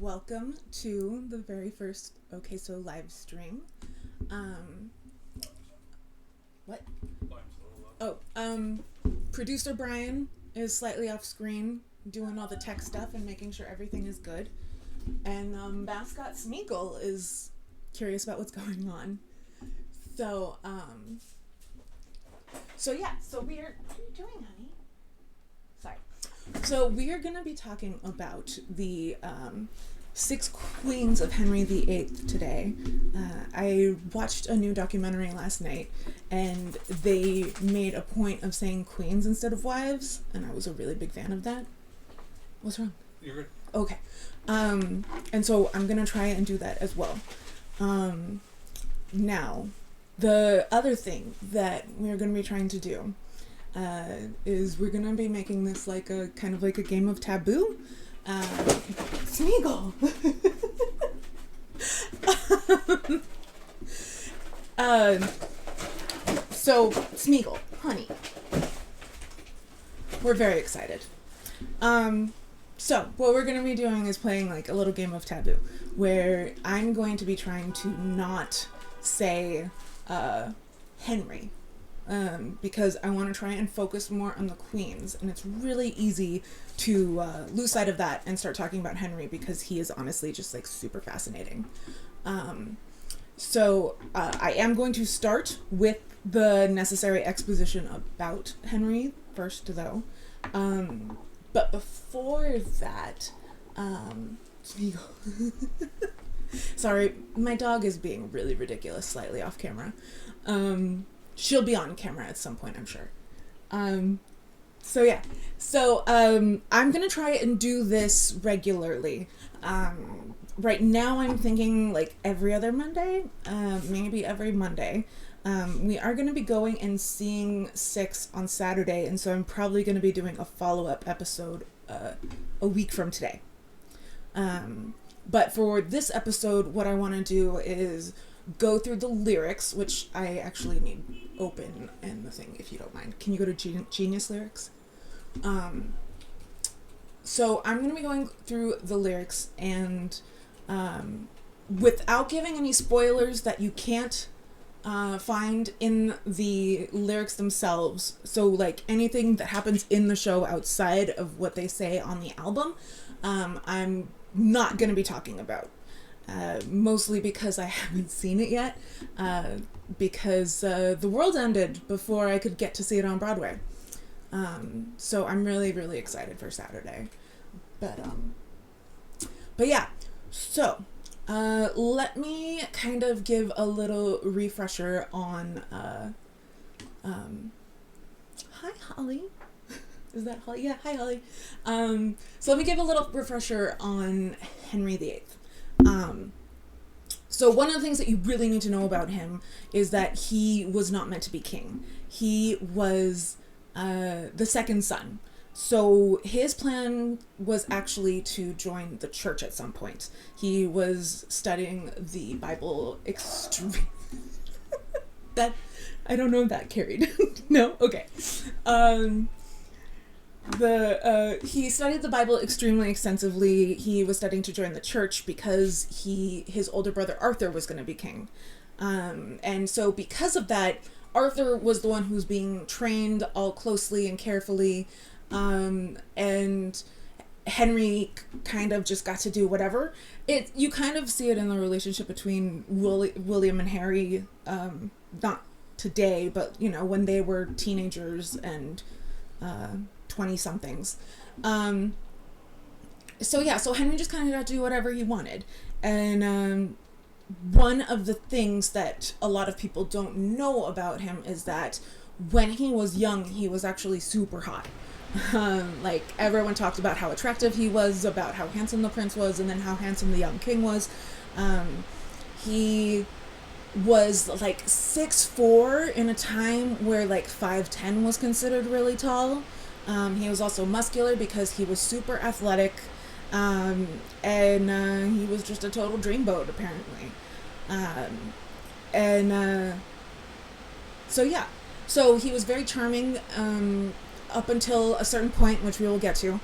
welcome to the very first Okay So live stream. What? Producer Brian is slightly off screen doing all the tech stuff and making sure everything is good. And mascot Smeagol is curious about what's going on. So we are... What are you doing, honey? Sorry. So we are going to be talking about the 6 queens of Henry VIII today. I watched a new documentary last night, and they made a point of saying queens instead of wives, and I was a really big fan of that. What's wrong? You're good. Okay. And so I'm going to try and do that as well. Now, the other thing that we're going to be trying to do is we're going to be making this like a kind of like a game of taboo. Smeagol! So, Smeagol, honey. We're very excited. So, what we're going to be doing is playing like a little game of taboo, where I'm going to be trying to not say Henry, because I want to try and focus more on the queens, and it's really easy to lose sight of that and start talking about Henry because he is honestly just like super fascinating. So I am going to start with the necessary exposition about Henry first, though. But before that, sorry, my dog is being really ridiculous, slightly off camera. She'll be on camera at some point, I'm sure. I'm gonna try and do this regularly. Right now I'm thinking like every other Monday, maybe every Monday. We are going to be going and seeing 6 on Saturday, and so I'm probably going to be doing a follow-up episode a week from today. But for this episode, what I want to do is go through the lyrics, which I actually need open in the thing, if you don't mind. Can you go to Genius Lyrics? So I'm going to be going through the lyrics, and without giving any spoilers that you can't find in the lyrics themselves, so like anything that happens in the show outside of what they say on the album, I'm not going to be talking about. Mostly because I haven't seen it yet, because the world ended before I could get to see it on Broadway. So I'm really, really excited for Saturday. But yeah, so let me kind of give a little refresher on hi Holly. Is that Holly? Yeah, hi Holly. So let me give a little refresher on Henry VIII. So one of the things that you really need to know about him is that he was not meant to be king. He was the second son. So his plan was actually to join the church at some point. He was studying the Bible that, I don't know if that carried. No? Okay. He studied the Bible extremely extensively. He was studying to join the church because his older brother Arthur was going to be king. And so because of that, Arthur was the one who was being trained all closely and carefully. And Henry kind of just got to do whatever. You kind of see it in the relationship between William and Harry, not today, but, you know, when they were teenagers and 20-somethings. So Henry just kind of got to do whatever he wanted. And one of the things that a lot of people don't know about him is that when he was young, he was actually super hot. Like, everyone talked about how attractive he was, about how handsome the prince was, and then how handsome the young king was. He was like 6'4" in a time where like 5'10" was considered really tall. He was also muscular because he was super athletic, and he was just a total dreamboat, apparently. So he was very charming up until a certain point, which we will get to.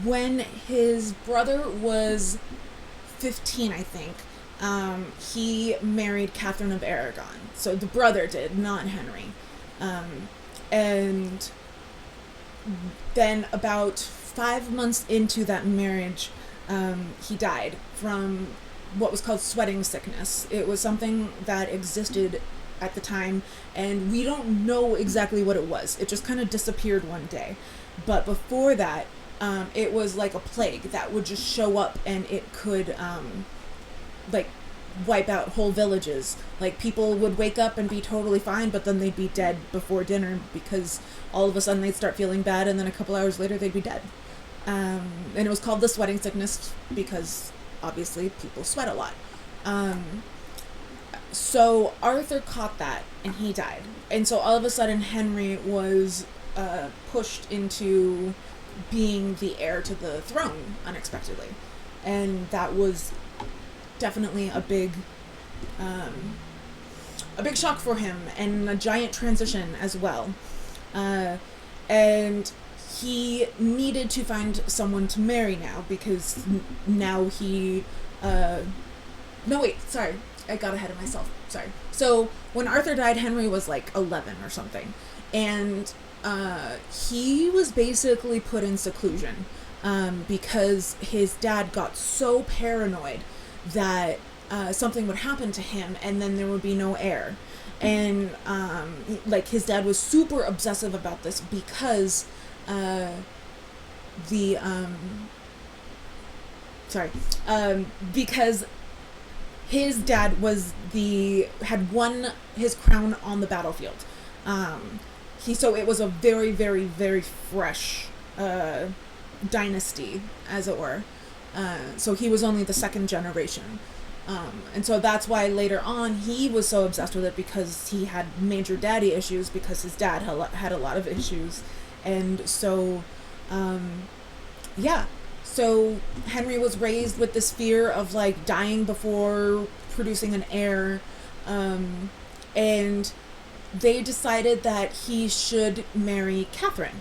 when his brother was 15, I think, he married Catherine of Aragon. So the brother did, not Henry. And then about 5 months into that marriage, he died from what was called sweating sickness. It was something that existed at the time, and we don't know exactly what it was. It just kind of disappeared one day. But before that, it was like a plague that would just show up, and it could like wipe out whole villages. Like, people would wake up and be totally fine, but then they'd be dead before dinner because all of a sudden they'd start feeling bad, and then a couple hours later they'd be dead. And it was called the sweating sickness because obviously people sweat a lot. So Arthur caught that, and he died. And so all of a sudden Henry was pushed into being the heir to the throne unexpectedly. And that was definitely a big shock for him, and a giant transition as well. And he needed to find someone to marry now, because now he... No, wait, sorry. I got ahead of myself. Sorry. So when Arthur died, Henry was like 11 or something. And he was basically put in seclusion because his dad got so paranoid that something would happen to him, and then there would be no heir. And like, his dad was super obsessive about this because because his dad had won his crown on the battlefield. So it was a very, very, very fresh dynasty, as it were. So he was only the second generation. And so that's why later on he was so obsessed with it, because he had major daddy issues, because his dad had a lot of issues. And so, so Henry was raised with this fear of like dying before producing an heir. And they decided that he should marry Catherine.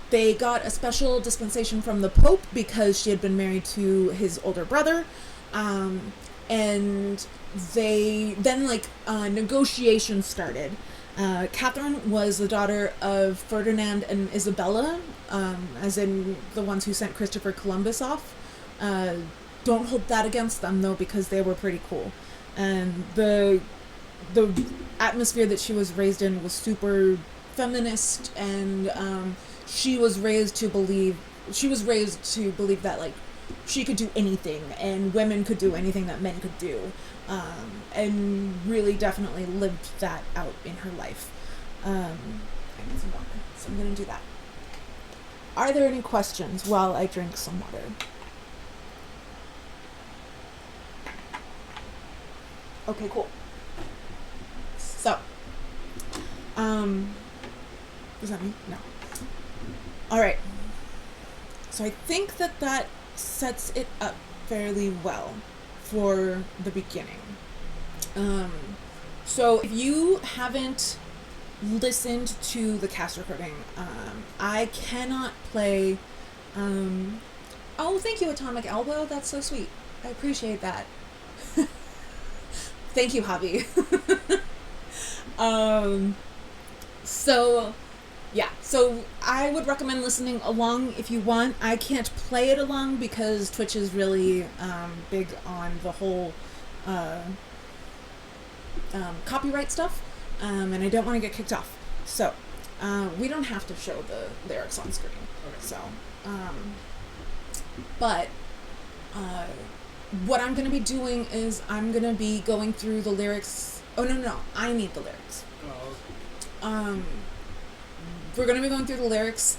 They got a special dispensation from the Pope because she had been married to his older brother. And negotiations started. Catherine was the daughter of Ferdinand and Isabella, as in the ones who sent Christopher Columbus off. Don't hold that against them, though, because they were pretty cool. And the atmosphere that she was raised in was super feminist, and she was raised to believe that like she could do anything, and women could do anything that men could do, and really definitely lived that out in her life. I need some water, so I'm gonna do that. Are there any questions while I drink some water? Okay, cool. So, does that mean? No. Alright. So I think that sets it up fairly well for the beginning. So if you haven't listened to the cast recording, I cannot play, oh, thank you, Atomic Elbow. That's so sweet. I appreciate that. Thank you, Javi. So I would recommend listening along if you want. I can't play it along because Twitch is really big on the whole copyright stuff, and I don't want to get kicked off. So we don't have to show the lyrics on screen. Okay. So, but what I'm going to be doing is I'm going to be going through the lyrics. Oh, no, I need the lyrics. Oh, okay. We're going to be going through the lyrics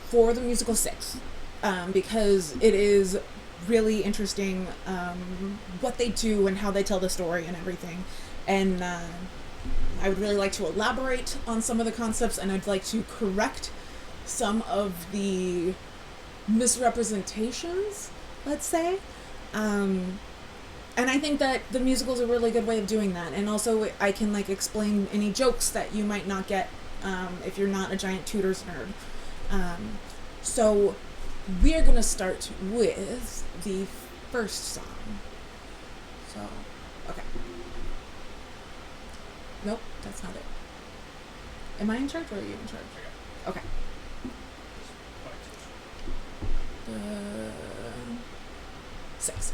for the musical 6, because it is really interesting what they do and how they tell the story and everything. And I would really like to elaborate on some of the concepts, and I'd like to correct some of the misrepresentations, let's say. And I think that the musical is a really good way of doing that. And also I can like explain any jokes that you might not get if you're not a giant Tudors nerd. So we're going to start with the first song. So, okay. Nope, that's not it. Am I in charge or are you in charge? Okay. 6.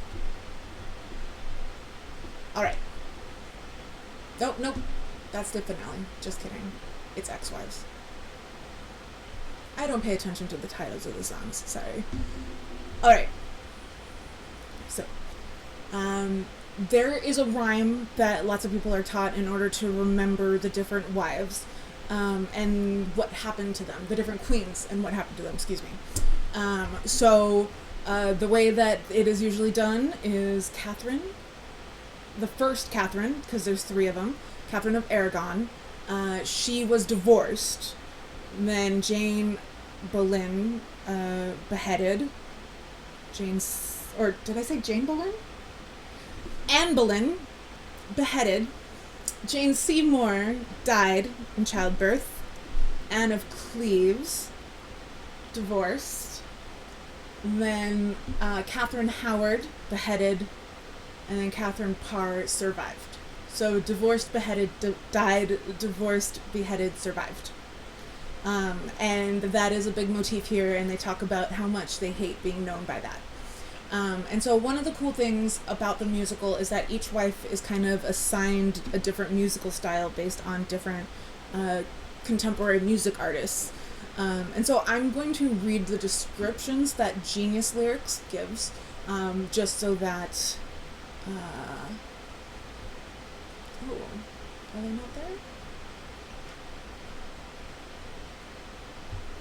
Alright. Nope. That's the finale. Just kidding. It's Ex-Wives. I don't pay attention to the titles of the songs. Sorry. Alright. So, there is a rhyme that lots of people are taught in order to remember the different wives, and what happened to them. The different queens and what happened to them, excuse me. The way that it is usually done is Katherine, the first Katherine, because there's 3 of them, Katherine of Aragon, she was divorced. Then Jane Boleyn, beheaded. Or did I say Jane Boleyn? Anne Boleyn, beheaded. Jane Seymour died in childbirth. Anne of Cleves, divorced. Then Katherine Howard, beheaded. And then Katherine Parr survived. So divorced, beheaded, died, divorced, beheaded, survived. And that is a big motif here, and they talk about how much they hate being known by that. And so one of the cool things about the musical is that each wife is kind of assigned a different musical style based on different contemporary music artists. And so I'm going to read the descriptions that Genius Lyrics gives, just so that... are they not there?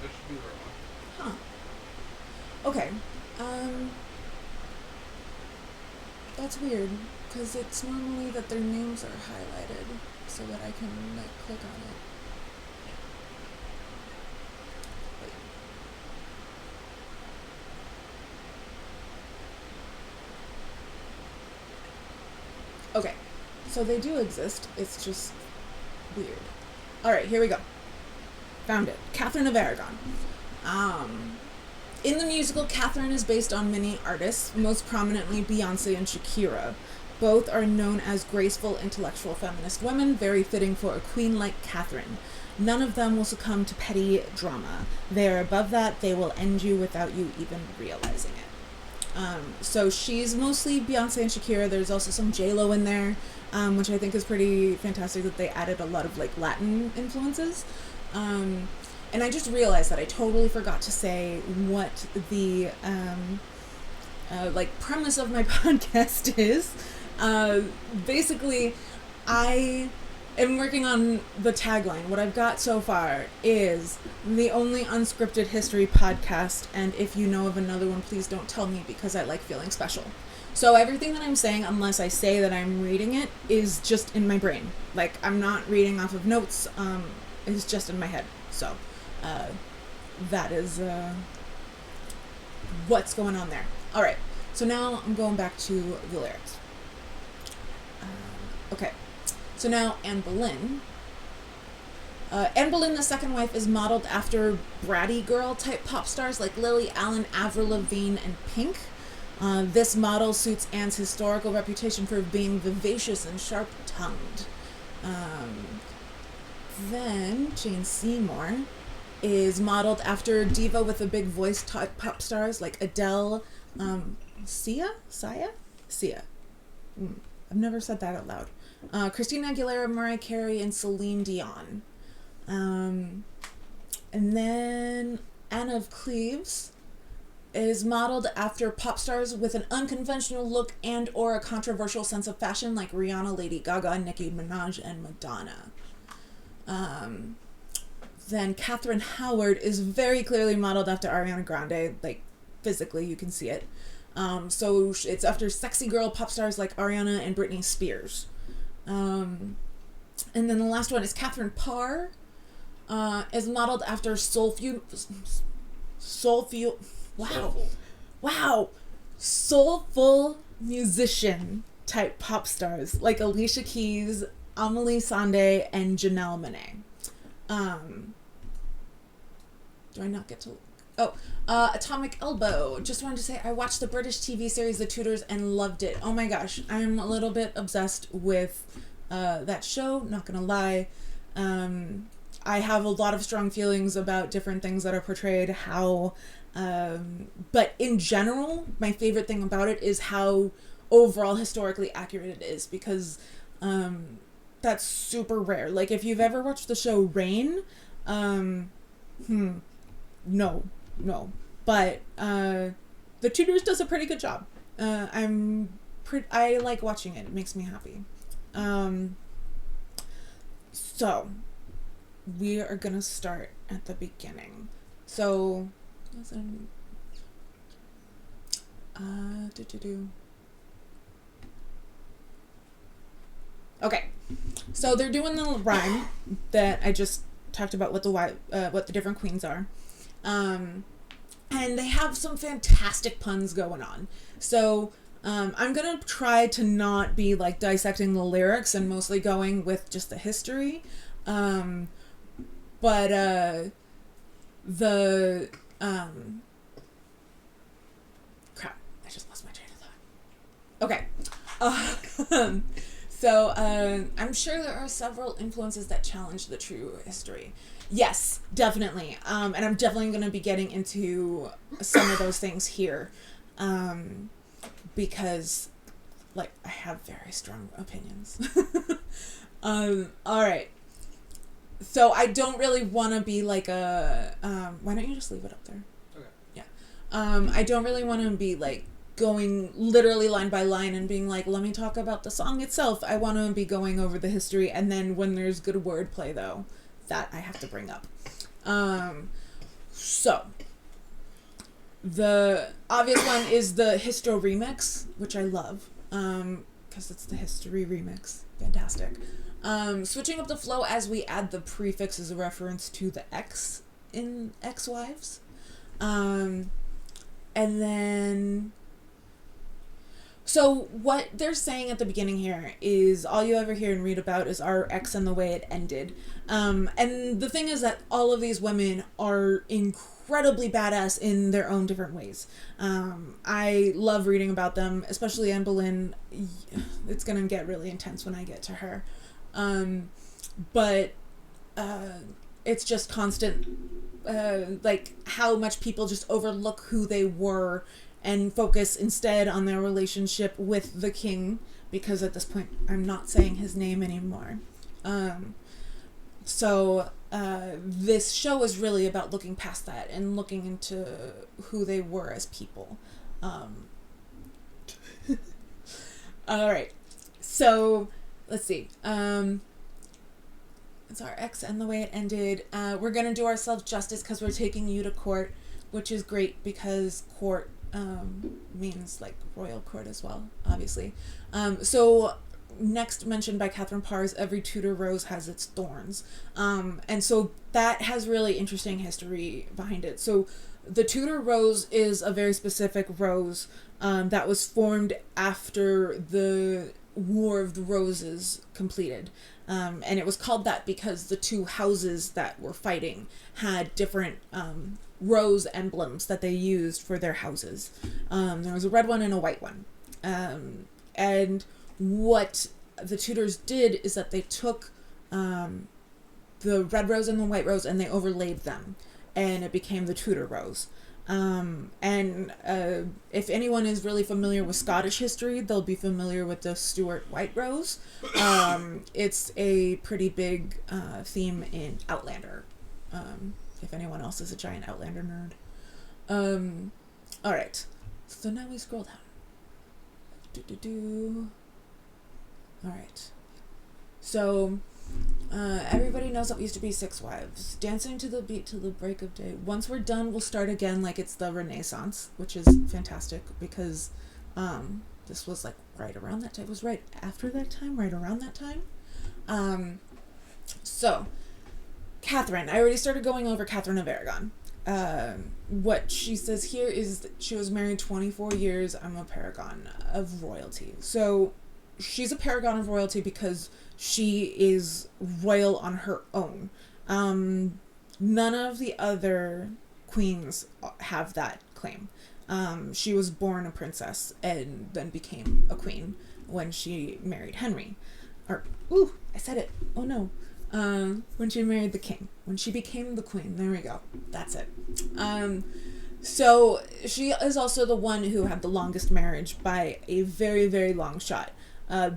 That should be right on. Huh. Okay. That's weird, because it's normally that their names are highlighted so that I can, click on it. Okay, so they do exist, it's just weird. Alright, here we go. Found it. Katherine of Aragon. In the musical, Katherine is based on many artists, most prominently Beyonce and Shakira. Both are known as graceful, intellectual feminist women, very fitting for a queen like Katherine. None of them will succumb to petty drama. They are above that, they will end you without you even realizing it. So she's mostly Beyonce and Shakira. There's also some J-Lo in there, which I think is pretty fantastic that they added a lot of Latin influences. And I just realized that I totally forgot to say what the premise of my podcast is. Basically, I am working on the tagline. What I've got so far is the only unscripted history podcast, and if you know of another one, please don't tell me because I like feeling special. So everything that I'm saying, unless I say that I'm reading it, is just in my brain. I'm not reading off of notes, it's just in my head. So, that is, what's going on there. Alright, so now I'm going back to the lyrics. Okay, so now Anne Boleyn. Anne Boleyn, the second wife, is modeled after bratty girl type pop stars like Lily Allen, Avril Lavigne, and Pink. This model suits Anne's historical reputation for being vivacious and sharp-tongued. Then Jane Seymour is modeled after diva with a big voice type pop stars like Adele, Sia. I've never said that out loud. Christina Aguilera, Mariah Carey, and Celine Dion. And then Anne of Cleves is modeled after pop stars with an unconventional look and or a controversial sense of fashion like Rihanna, Lady Gaga, Nicki Minaj, and Madonna. Then Katherine Howard is very clearly modeled after Ariana Grande, physically you can see it. So it's after sexy girl pop stars like Ariana and Britney Spears. And then the last one is Katherine Parr, is modeled after soulful musician type pop stars like Alicia Keys, Amelie Sande, and Janelle Monáe. Do I not get to... Oh, Atomic Elbow. Just wanted to say I watched the British TV series The Tudors and loved it. Oh my gosh, I'm a little bit obsessed with that show, not gonna lie. I have a lot of strong feelings about different things that are portrayed, but in general, my favorite thing about it is how overall historically accurate it is, because that's super rare. Like, if you've ever watched the show Reign, no. But The Tudors does a pretty good job. I like watching it. It makes me happy. So we are gonna start at the beginning. So okay. So they're doing the rhyme that I just talked about, what the different queens are. And they have some fantastic puns going on. So I'm going to try to not be like dissecting the lyrics and mostly going with just the history. But crap, I just lost my train of thought. Okay. So I'm sure there are several influences that challenge the true history. Yes, definitely. And I'm definitely going to be getting into some of those things here. Because, like, I have very strong opinions. All right. So I don't really want to be like a... why don't you just leave it up there? Okay. Yeah. I don't really want to be, like, going literally line by line and being like, let me talk about the song itself. I want to be going over the history, and then when there's good wordplay, though, that I have to bring up. So the obvious one is the Histo remix, which I love, because it's the history remix. Fantastic. Switching up the flow as we add the prefix is a reference to the X in ex-wives. And then... So what they're saying at the beginning here is all you ever hear and read about is our ex and the way it ended. And the thing is that all of these women are incredibly badass in their own different ways. I love reading about them, especially Anne Boleyn. It's going to get really intense when I get to her. But it's just constant, like how much people just overlook who they were and focus instead on their relationship with the king, because at this point I'm not saying his name anymore. So this show is really about looking past that and looking into who they were as people. All right. So let's see. It's our ex and the way it ended. We're going to do ourselves justice because we're taking you to court, which is great because court means like royal court as well, obviously. So next mentioned by Katherine Parr is every Tudor rose has its thorns. And so that has really interesting history behind it. So the Tudor rose is a very specific rose that was formed after the War of the Roses completed. And it was called that because the two houses that were fighting had different rose emblems that they used for their houses. There was a red one and a white one. And what the Tudors did is that they took the red rose and the white rose and they overlaid them, and it became the Tudor rose. And if anyone is really familiar with Scottish history, they'll be familiar with the Stuart white rose. It's a pretty big theme in Outlander, if anyone else is a giant Outlander nerd. All right, so now we scroll down. All right, so everybody knows that we used to be 6 wives, dancing to the beat till the break of day. Once we're done, we'll start again like it's the Renaissance, which is fantastic because this was like right around that time. It was right after that time, right around that time. So Catherine, I already started going over Catherine of Aragon. What she says here is that she was married 24 years. I'm a paragon of royalty. So she's a paragon of royalty because she is royal on her own. None of the other queens have that claim. She was born a princess and then became a queen when she married Henry. I said it. Oh no. When she married the king. When she became the queen. There we go. That's it. So she is also the one who had the longest marriage by a very, very long shot.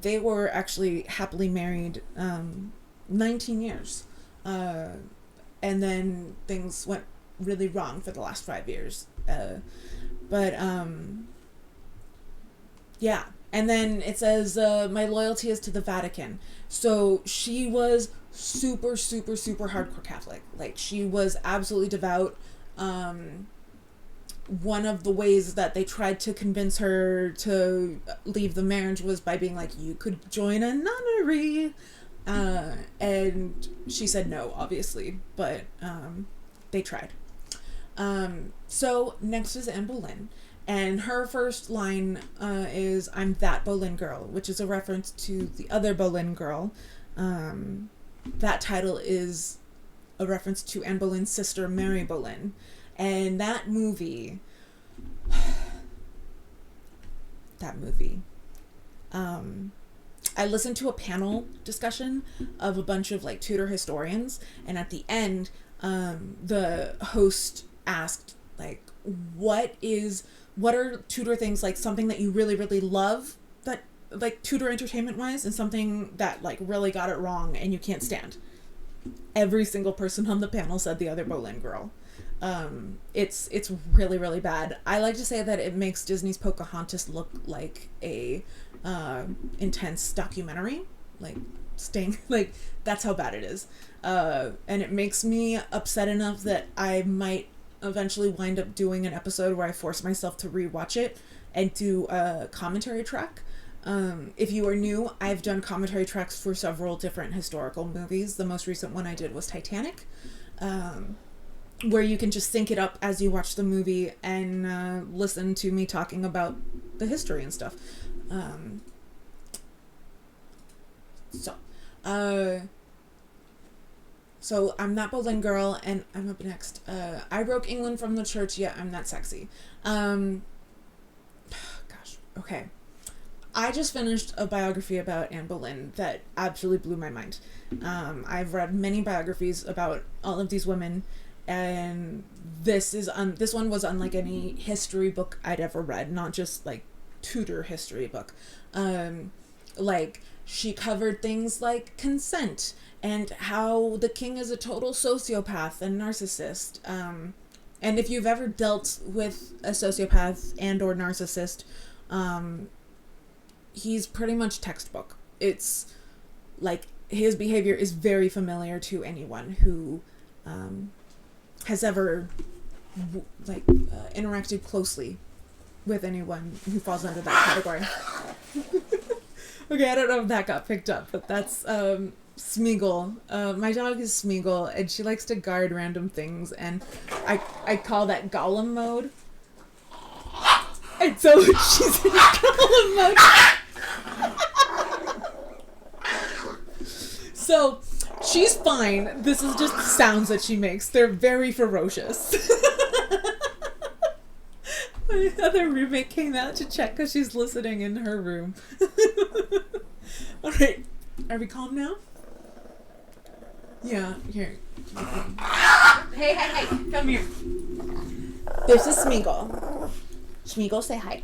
They were actually happily married 19 years. And then things went really wrong for the last 5 years. Yeah. And then it says, my loyalty is to the Vatican. So she was super, super, super hardcore Catholic. Like, she was absolutely devout. One of the ways that they tried to convince her to leave the marriage was by being like, you could join a nunnery. And she said no, obviously, but they tried. So next is Anne Boleyn. And her first line is, I'm that Boleyn girl, which is a reference to the other Boleyn girl. That title is a reference to Anne Boleyn's sister, Mary Boleyn. And that movie, I listened to a panel discussion of a bunch of like Tudor historians, and at the end, the host asked, like, what are Tudor things, like something that you really, really love, that like Tudor entertainment wise, and something that like really got it wrong and you can't stand. Every single person on the panel said the other Boleyn girl. It's really, really bad. I like to say that it makes Disney's Pocahontas look like a intense documentary, like that's how bad it is. And it makes me upset enough that I might eventually wind up doing an episode where I force myself to rewatch it and do a commentary track. If you are new, I've done commentary tracks for several different historical movies. The most recent one I did was Titanic, where you can just sync it up as you watch the movie and listen to me talking about the history and stuff. So I'm that Boleyn girl, and I'm up next. I broke England from the church, yet I'm not sexy. Gosh, okay. I just finished a biography about Anne Boleyn that absolutely blew my mind. I've read many biographies about all of these women, and this one was unlike any history book I'd ever read, not just like Tudor history book. Like, she covered things like consent and how the king is a total sociopath and narcissist. And if you've ever dealt with a sociopath and or narcissist, he's pretty much textbook. It's like, his behavior is very familiar to anyone who has ever interacted closely with anyone who falls under that category. Okay, I don't know if that got picked up, but that's Smeagol. My dog is Smeagol, and she likes to guard random things, and I call that Gollum mode. And so she's in Gollum mode. So she's fine. This is just sounds that she makes. They're very ferocious. My other roommate came out to check because she's listening in her room. All right, are we calm now? Yeah, here. Hey, come here. This is Smeagol. Smeagol, say hi.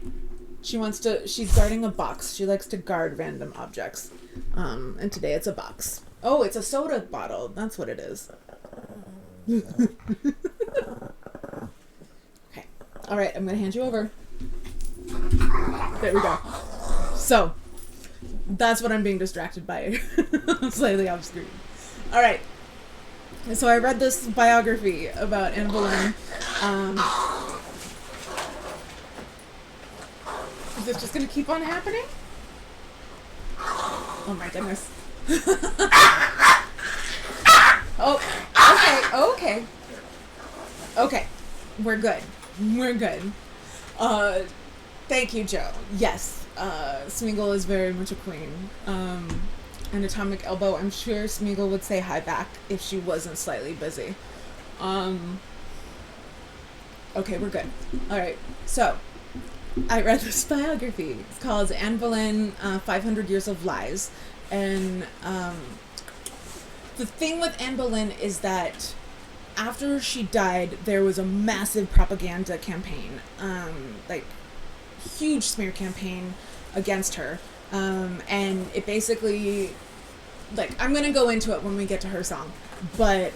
She's guarding a box. She likes to guard random objects. And today it's a box. Oh, it's a soda bottle. That's what it is. Okay. All right, I'm going to hand you over. There we go. So, that's what I'm being distracted by. Slightly off screen. All right. So I read this biography about Anne Boleyn. Is this just going to keep on happening? Oh my goodness. Oh, okay. Okay. We're good. Thank you, Joe. Yes, Smeagol is very much a queen. and Atomic Elbow. I'm sure Smeagol would say hi back if she wasn't slightly busy. Okay, we're good. All right, so I read this biography. It's called Anne Boleyn, 500 Years of Lies. And the thing with Anne Boleyn is that after she died, there was a massive propaganda campaign, like huge smear campaign against her. And it basically, like, I'm going to go into it when we get to her song, but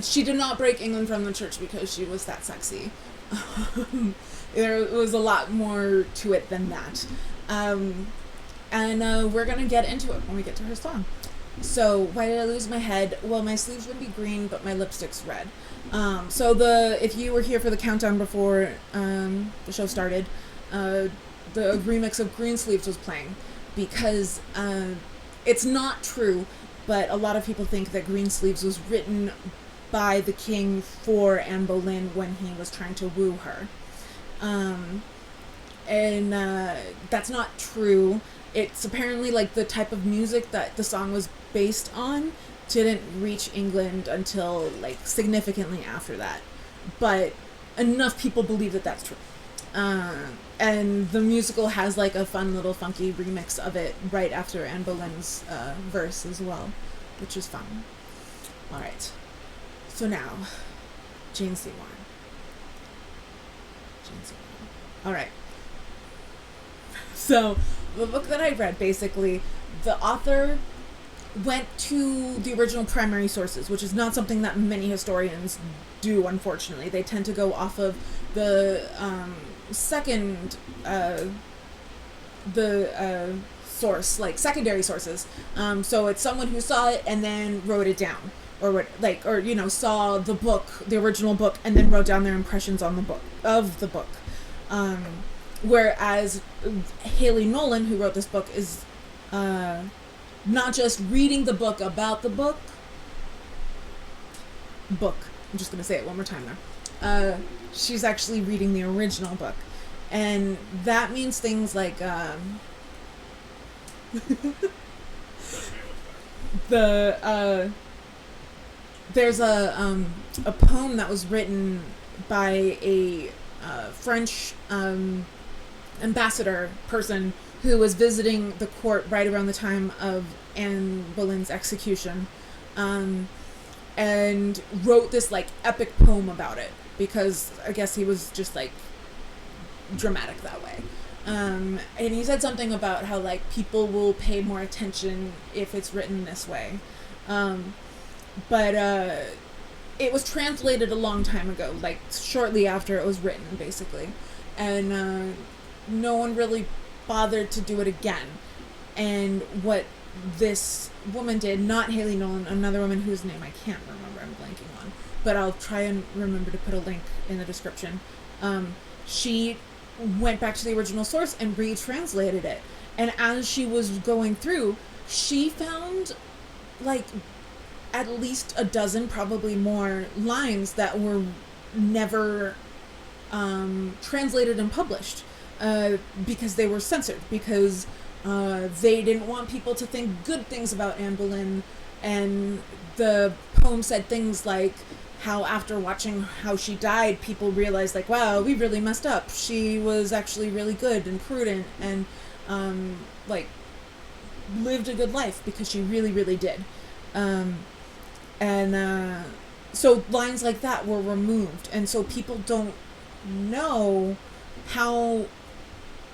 she did not break England from the church because she was that sexy. There was a lot more to it than that. And we're going to get into it when we get to her song. So, why did I lose my head? Well, my sleeves would be green, but my lipstick's red. So if you were here for the countdown before the show started, the remix of Green Sleeves was playing, because it's not true, but a lot of people think that Green Sleeves was written by the king for Anne Boleyn when he was trying to woo her. And that's not true. It's apparently like the type of music that the song was based on didn't reach England until like significantly after that. But enough people believe that that's true. And the musical has like a fun little funky remix of it right after Anne Boleyn's verse as well, which is fun. All right. So now, Jane Seymour. All right. So the book that I read, basically, the author went to the original primary sources, which is not something that many historians do, unfortunately. They tend to go off of the second source, like secondary sources. So it's someone who saw it and then wrote it down, or saw the book, the original book, and then wrote down their impressions on the book of the book. Whereas Haley Nolan, who wrote this book, is not just reading the book about the book. I'm just going to say it one more time there. She's actually reading the original book. And that means things like there's a poem that was written by a French ambassador person who was visiting the court right around the time of Anne Boleyn's execution, and wrote this like epic poem about it, because I guess he was just like dramatic that way. And he said something about how like people will pay more attention if it's written this way. But it was translated a long time ago, like shortly after it was written, basically. And no one really bothered to do it again. And what this woman did, not Haley Nolan, another woman whose name I can't remember, I'm blanking on, but I'll try and remember to put a link in the description. She went back to the original source and retranslated it. And as she was going through, she found like at least a dozen, probably more, lines that were never translated and published, because they were censored, because they didn't want people to think good things about Anne Boleyn. And the poem said things like how after watching how she died, people realized like, wow, we really messed up. She was actually really good and prudent and like lived a good life, because she really, really did. So lines like that were removed, and so people don't know how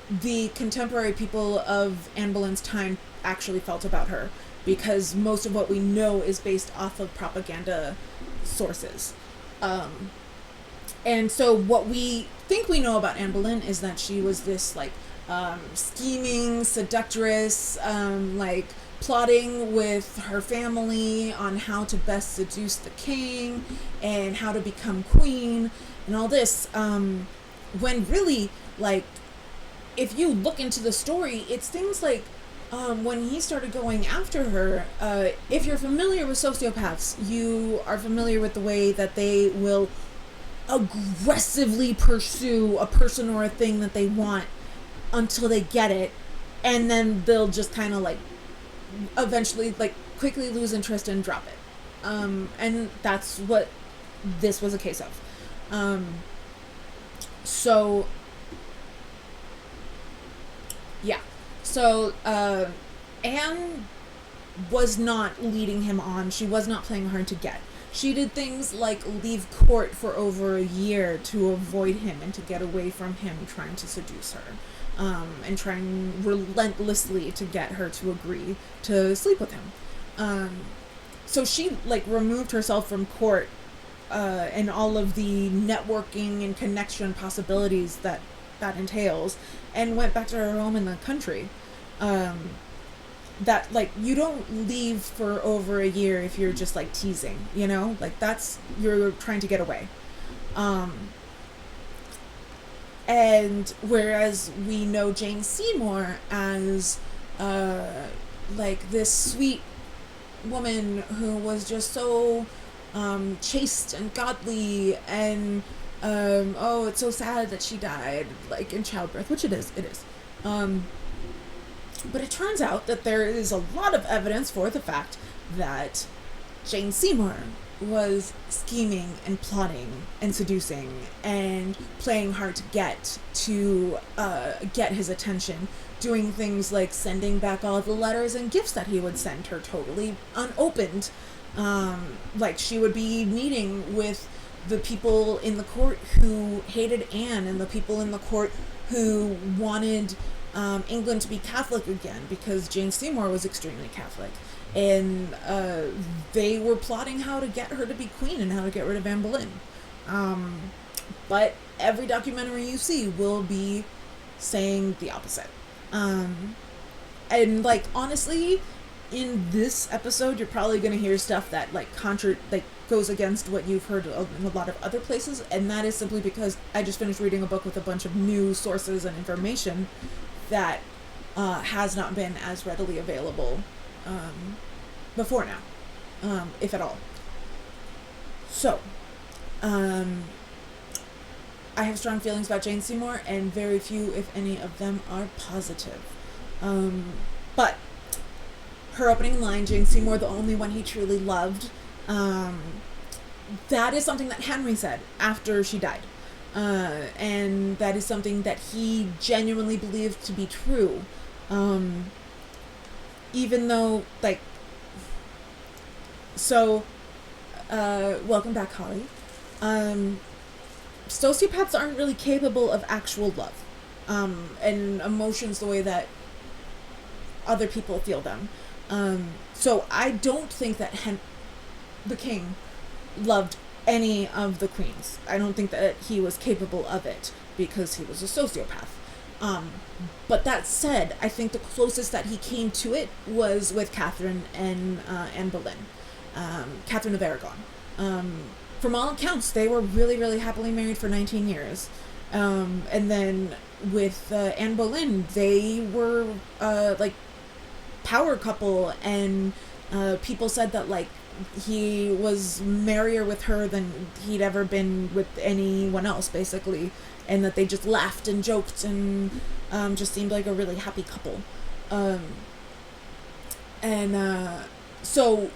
the contemporary people of Anne Boleyn's time actually felt about her, because most of what we know is based off of propaganda sources. And so what we think we know about Anne Boleyn is that she was this like scheming seductress, like plotting with her family on how to best seduce the king and how to become queen and all this, when really, like, if you look into the story, it's things like when he started going after her, if you're familiar with sociopaths, you are familiar with the way that they will aggressively pursue a person or a thing that they want until they get it, and then they'll just kind of like eventually like quickly lose interest and drop it. And that's what this was a case of. So yeah, so Anne was not leading him on. She was not playing hard to get. She did things like leave court for over a year to avoid him and to get away from him trying to seduce her, and trying relentlessly to get her to agree to sleep with him. So she like removed herself from court and all of the networking and connection possibilities that entails, and went back to her home in the country. That like you don't leave for over a year if you're just like teasing, you know, like that's, you're trying to get away. And whereas we know Jane Seymour as like this sweet woman who was just so chaste and godly, and oh, it's so sad that she died like in childbirth, which it is. But it turns out that there is a lot of evidence for the fact that Jane Seymour was scheming and plotting and seducing and playing hard to get his attention, doing things like sending back all the letters and gifts that he would send her totally unopened. Like she would be meeting with the people in the court who hated Anne and the people in the court who wanted England to be Catholic again, because Jane Seymour was extremely Catholic, and they were plotting how to get her to be queen and how to get rid of Anne Boleyn. But every documentary you see will be saying the opposite. And like honestly, in this episode, you're probably going to hear stuff that like goes against what you've heard in a lot of other places, and that is simply because I just finished reading a book with a bunch of new sources and information that has not been as readily available before now, if at all. So, I have strong feelings about Jane Seymour, and very few, if any, of them are positive. But her opening line, Jane Seymour, the only one he truly loved, that is something that Henry said after she died. And that is something that he genuinely believed to be true. Even though, like, so, welcome back, Holly. Sociopaths aren't really capable of actual love, and emotions the way that other people feel them. So I don't think that the king loved any of the queens. I don't think that he was capable of it because he was a sociopath. But that said, I think the closest that he came to it was with Catherine and Boleyn, Catherine of Aragon. From all accounts, they were really, really happily married for 19 years. And then with Anne Boleyn, they were like power couple, and people said that like he was merrier with her than he'd ever been with anyone else, basically, and that they just laughed and joked and just seemed like a really happy couple. So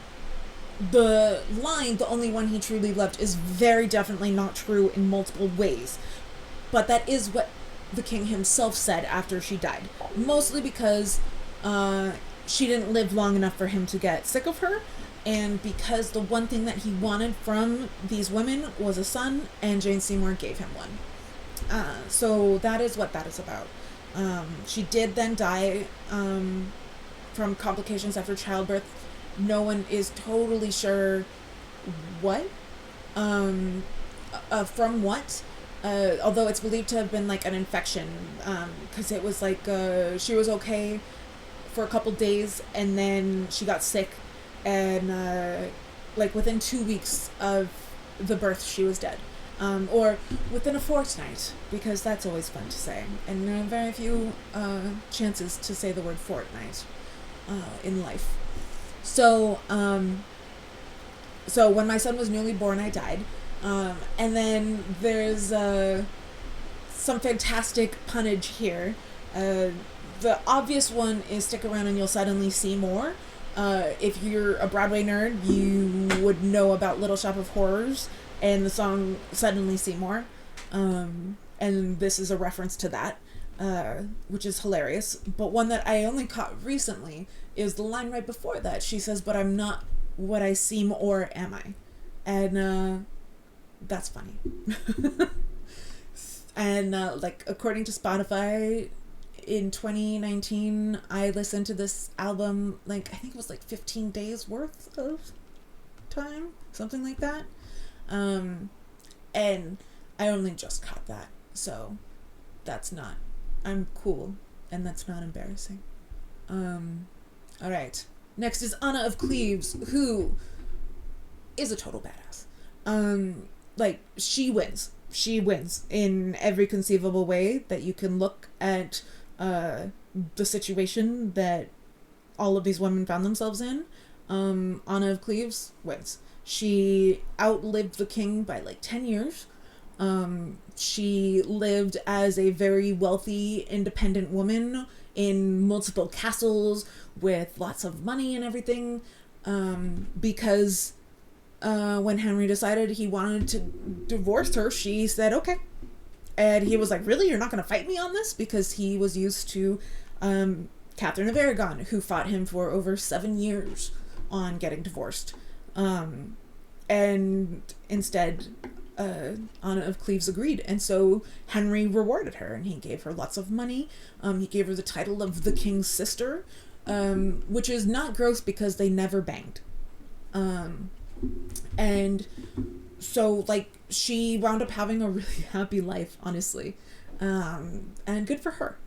the line, the only one he truly loved, is very definitely not true in multiple ways, but that is what the king himself said after she died, mostly because she didn't live long enough for him to get sick of her, and because the one thing that he wanted from these women was a son, and Jane Seymour gave him one. So that is what that is about. She did then die from complications after childbirth. No one is totally sure what, from what, although it's believed to have been like an infection, because it was like she was okay for a couple days, and then she got sick, and like within 2 weeks of the birth she was dead, or within a fortnight, because that's always fun to say, and there are very few chances to say the word fortnight in life. So when my son was newly born, I died, and then there's some fantastic punnage here. the obvious one is Stick Around and You'll Suddenly See More. If you're a Broadway nerd, you would know about Little Shop of Horrors and the song Suddenly See More. And this is a reference to that, which is hilarious. But one that I only caught recently is the line right before that. She says, "But I'm not what I seem, or am I?" And that's funny. And like, according to Spotify, in 2019, I listened to this album, like, I think it was like 15 days worth of time, something like that. And I only just caught that, so that's not, I'm cool, and that's not embarrassing. All right. Next is Anna of Cleves, who is a total badass. Like, she wins. She wins in every conceivable way that you can look at the situation that all of these women found themselves in. Anna of Cleves wins. She outlived the king by like 10 years. She lived as a very wealthy, independent woman in multiple castles with lots of money and everything, because when Henry decided he wanted to divorce her, she said okay. And he was like, "Really? You're not going to fight me on this?" Because he was used to Katherine of Aragon, who fought him for over 7 years on getting divorced. And instead, Anna of Cleves agreed. And so Henry rewarded her, and he gave her lots of money. He gave her the title of the king's sister, which is not gross because they never banged. And so, like, she wound up having a really happy life, honestly. And good for her.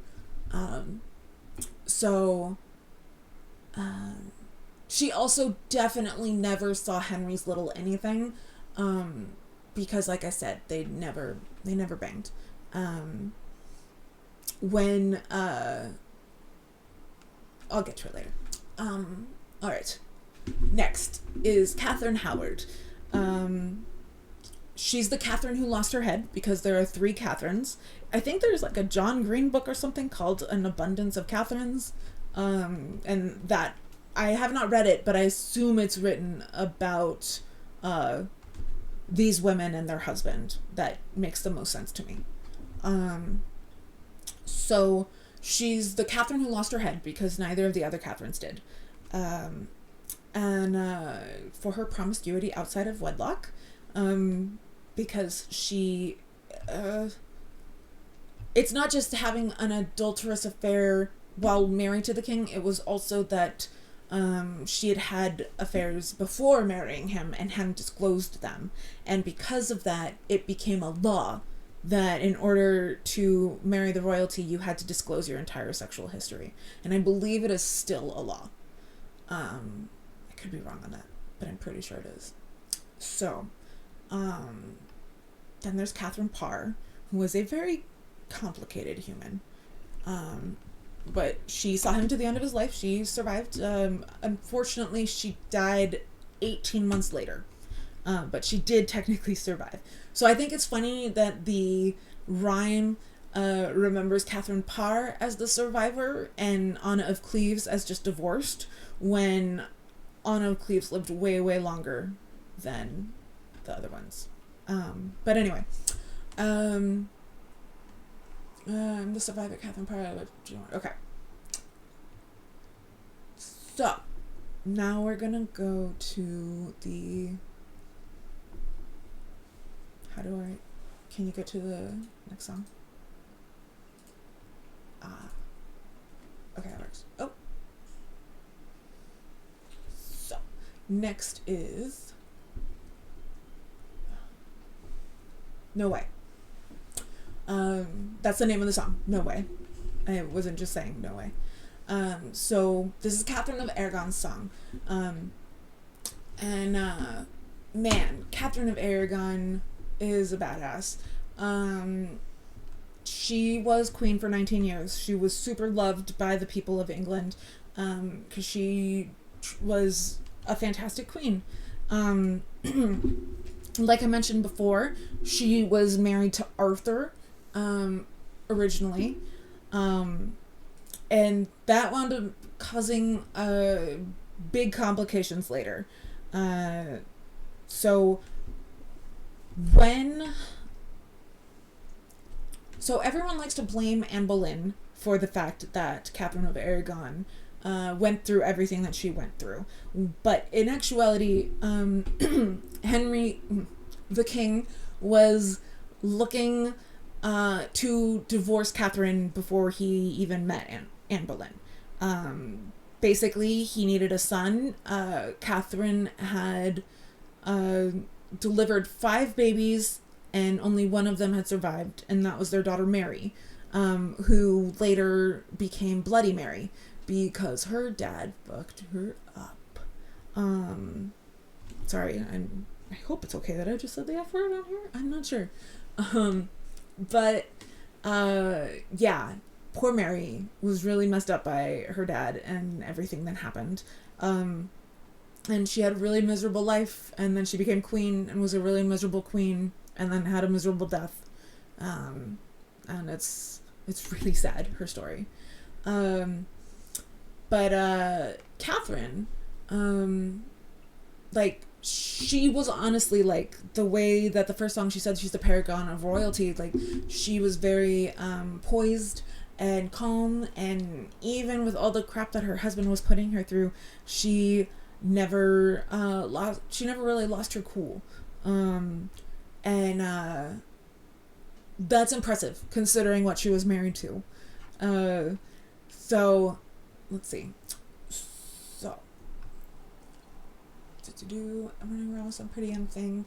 She also definitely never saw Henry's little anything, because, like I said, they never banged. I'll get to it later. All right. Next is Katherine Howard. She's the Catherine who lost her head, because there are 3 Catherines. I think there's like a John Green book or something called An Abundance of Catherines. And that, I have not read it, but I assume it's written about these women and their husband. That makes the most sense to me. So she's the Catherine who lost her head because neither of the other Catherines did. And for her promiscuity outside of wedlock, because she, it's not just having an adulterous affair while married to the king, it was also that she had had affairs before marrying him and hadn't disclosed them. And because of that, it became a law that in order to marry the royalty, you had to disclose your entire sexual history. And I believe it is still a law. I could be wrong on that, but I'm pretty sure it is. So, then there's Catherine Parr, who was a very complicated human. But she saw him to the end of his life. She survived. Unfortunately, she died 18 months later. But she did technically survive. So I think it's funny that the rhyme remembers Catherine Parr as the survivor and Anna of Cleves as just divorced, when Anna of Cleves lived way, way longer than the other ones. But anyway, I'm the survivor, Catherine Parr. Okay. So, now we're gonna go to the... Can you get to the next song? Okay, that works. Oh. So, next is... No Way. That's the name of the song. No Way. I wasn't just saying No Way. So this is Katherine of Aragon's song. Man, Katherine of Aragon is a badass. She was queen for 19 years. She was super loved by the people of England, because she was a fantastic queen. Like I mentioned before, she was married to Arthur, originally. and that wound up causing big complications later. So everyone likes to blame Anne Boleyn for the fact that Catherine of Aragon went through everything that she went through. But in actuality, Henry the King was looking to divorce Catherine before he even met Anne Boleyn. Basically, he needed a son. Catherine had delivered 5 babies, and only one of them had survived, and that was their daughter Mary, who later became Bloody Mary because her dad fucked her up. Sorry, I hope it's okay that I just said the F word on here. I'm not sure. But yeah, poor Mary was really messed up by her dad and everything that happened. And she had a really miserable life, and then she became queen and was a really miserable queen, and then had a miserable death. And it's really sad, her story. But Catherine, like, she was honestly, like, the way that the first song she said she's the paragon of royalty, like, she was very poised and calm, and even with all the crap that her husband was putting her through, she never really lost her cool. And that's impressive considering what she was married to. So let's see. So I'm running around with some pretty young thing.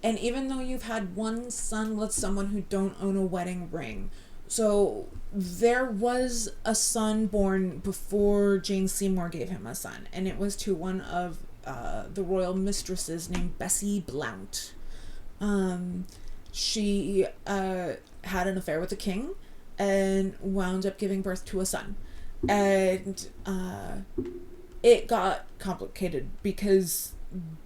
And even though you've had one son with someone who don't own a wedding ring, so there was a son born before Jane Seymour gave him a son, and it was to one of the royal mistresses named Bessie Blount. She had an affair with the king and wound up giving birth to a son. And it got complicated because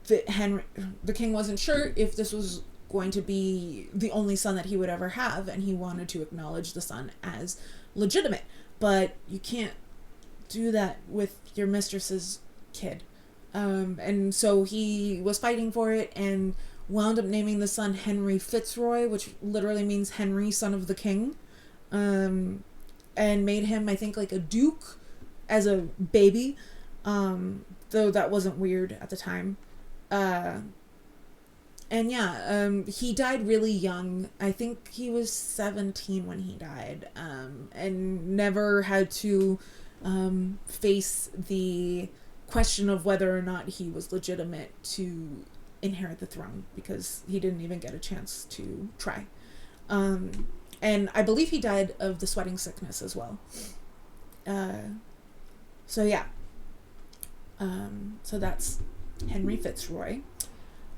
the king wasn't sure if this was going to be the only son that he would ever have, and he wanted to acknowledge the son as legitimate. But you can't do that with your mistress's kid. And so he was fighting for it and wound up naming the son Henry Fitzroy, which literally means Henry, son of the king. And made him, I think, like a duke as a baby. Though that wasn't weird at the time. And yeah, he died really young. I think he was 17 when he died, and never had to face the question of whether or not he was legitimate to inherit the throne, because he didn't even get a chance to try. And I believe he died of the sweating sickness as well. So yeah. So that's Henry Fitzroy.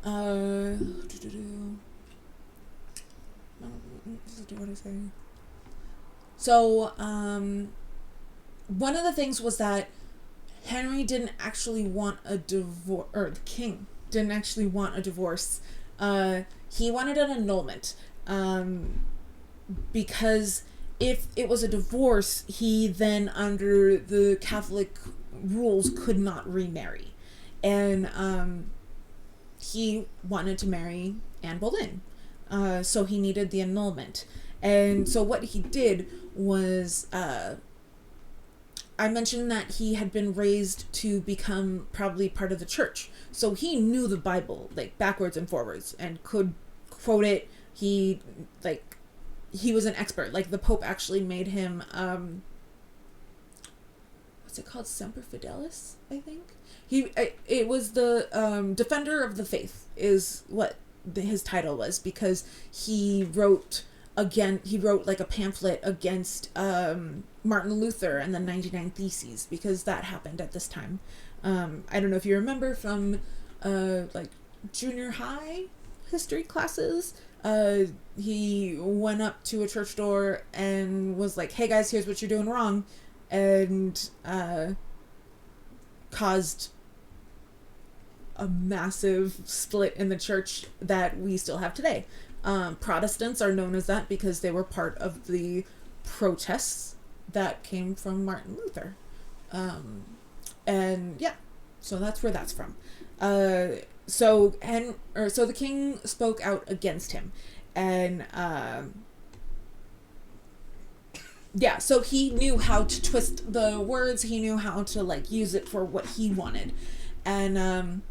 What did I say? So, one of the things was that Henry didn't actually want a divorce, or the king didn't actually want a divorce. He wanted an annulment. Because if it was a divorce, he then, under the Catholic rules, could not remarry. And he wanted to marry Anne Boleyn. So he needed the annulment. And so what he did was, I mentioned that he had been raised to become probably part of the church. So he knew the Bible, like, backwards and forwards, and could quote it. He was an expert. Like, the Pope actually made him, what's it called? Semper Fidelis, I think? It was the Defender of the Faith is what his title was, because he wrote like a pamphlet against Martin Luther and the 99 Theses, because that happened at this time. I don't know if you remember from like junior high history classes. He went up to a church door and was like, "Hey guys, here's what you're doing wrong," and caused a massive split in the church that we still have today. Protestants are known as that because they were part of the protests that came from Martin Luther. And yeah, so that's where that's from. So the king spoke out against him, and yeah, so he knew how to twist the words. He knew how to like use it for what he wanted, and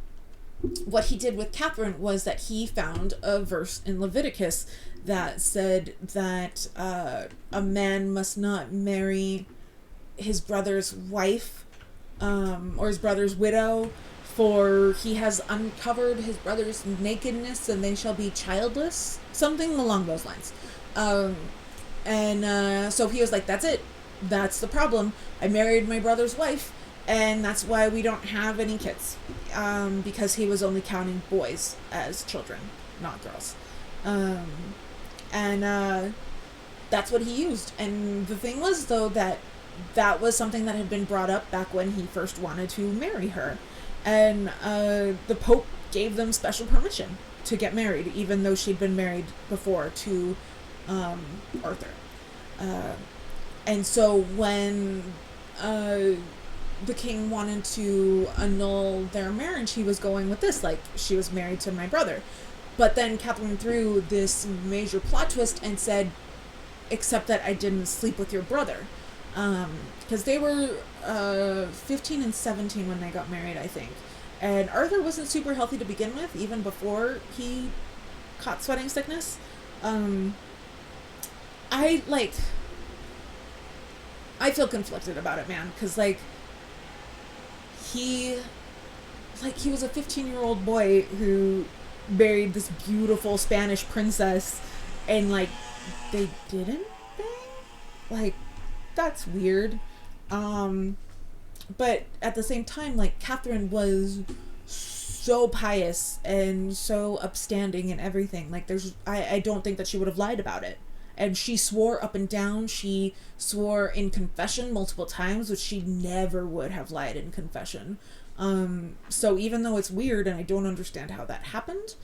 what he did with Catherine was that he found a verse in Leviticus that said that a man must not marry his brother's wife, or his brother's widow, for he has uncovered his brother's nakedness and they shall be childless, something along those lines. So he was like, that's it, that's the problem, I married my brother's wife, and that's why we don't have any kids, because he was only counting boys as children, not girls. That's what he used. And the thing was, though, that was something that had been brought up back when he first wanted to marry her. And the Pope gave them special permission to get married, even though she'd been married before to Arthur. And so when the king wanted to annul their marriage, he was going with this, like, she was married to my brother. But then Catherine threw this major plot twist and said, except that I didn't sleep with your brother. Because they were 15 and 17 when they got married, I think. And Arthur wasn't super healthy to begin with, even before he caught sweating sickness. I feel conflicted about it, man, because, he was a 15-year-old boy who married this beautiful Spanish princess, and, they didn't bang? That's weird. But at the same time, Catherine was so pious and so upstanding and everything. I don't think that she would have lied about it. And she swore up and down. She swore in confession multiple times, which she never would have lied in confession. So even though it's weird and I don't understand how that happened,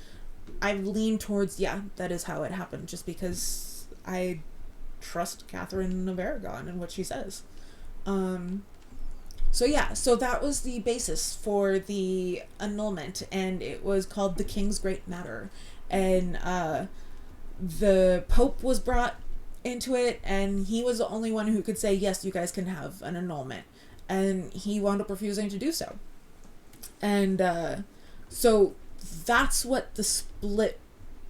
I lean towards, yeah, that is how it happened, just because I trust Katherine of Aragon and what she says. So that was the basis for the annulment, and it was called the King's Great Matter. And the Pope was brought into it, and he was the only one who could say, yes, you guys can have an annulment. And he wound up refusing to do so. And so that's what the split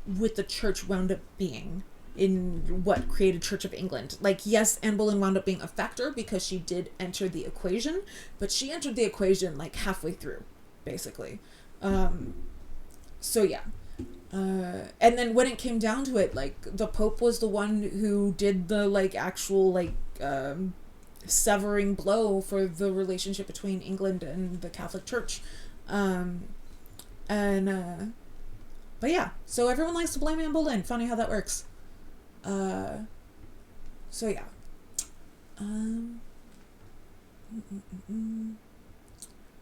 with the church wound up being in what created Church of England. Yes, Anne Boleyn wound up being a factor because she did enter the equation, but she entered the equation halfway through, basically. So yeah. And then when it came down to it, the Pope was the one who did the actual severing blow for the relationship between England and the Catholic Church. But yeah, so everyone likes to blame Anne Boleyn. Funny how that works. So yeah.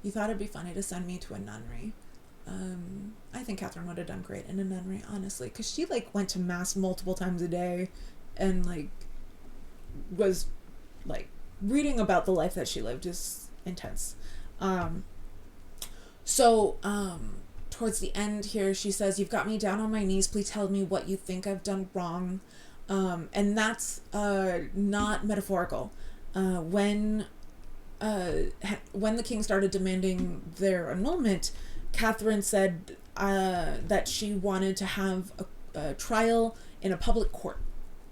You thought it'd be funny to send me to a nunnery. I think Catherine would have done great in a nunnery, honestly, because she went to mass multiple times a day, and was reading about the life that she lived is intense. Towards the end here, she says, "You've got me down on my knees. Please tell me what you think I've done wrong." And that's not metaphorical. When the king started demanding their annulment, Catherine said that she wanted to have a trial in a public court,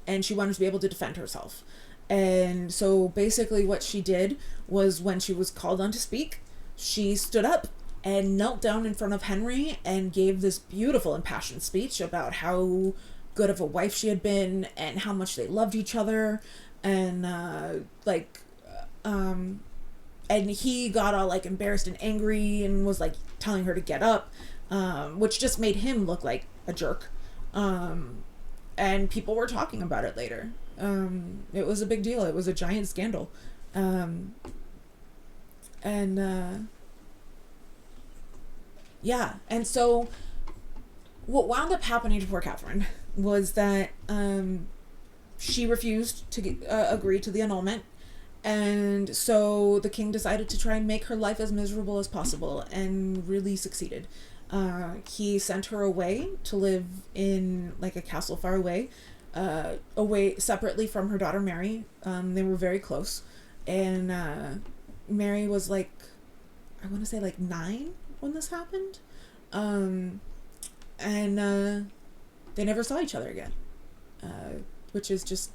and she wanted to be able to defend herself. And so basically what she did was, when she was called on to speak, she stood up and knelt down in front of Henry and gave this beautiful impassioned speech about how good of a wife she had been and how much they loved each other. And and he got all embarrassed and angry and was telling her to get up, which just made him look like a jerk. And people were talking about it later. It was a big deal. It was a giant scandal. Yeah, and so what wound up happening to poor Catherine was that she refused to agree to the annulment, And so the king decided to try and make her life as miserable as possible, and really succeeded. He sent her away to live in like a castle far away, away separately from her daughter Mary. They were very close, and Mary was like, I want to say like 9 when this happened, and they never saw each other again, which is just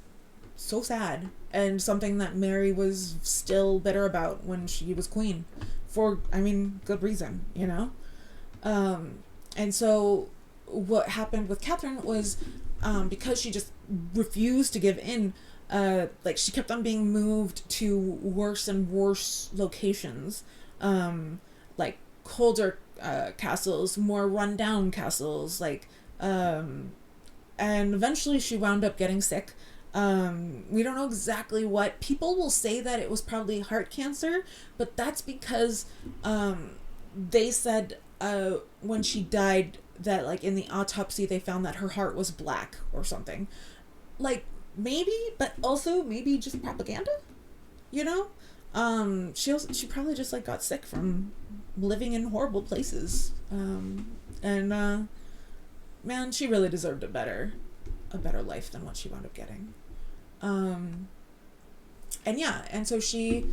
so sad, and something that Mary was still bitter about when she was queen, for, I mean, good reason, you know? And so what happened with Catherine was, because she just refused to give in, like she kept on being moved to worse and worse locations, like colder castles, more rundown castles, like, and eventually she wound up getting sick. We don't know exactly what. People will say that it was probably heart cancer, but that's because they said when she died that, like, in the autopsy they found that her heart was black or something. Like, maybe, but also maybe just propaganda, you know? She probably just like got sick from living in horrible places, and man, she really deserved a better life than what she wound up getting. And yeah, and so she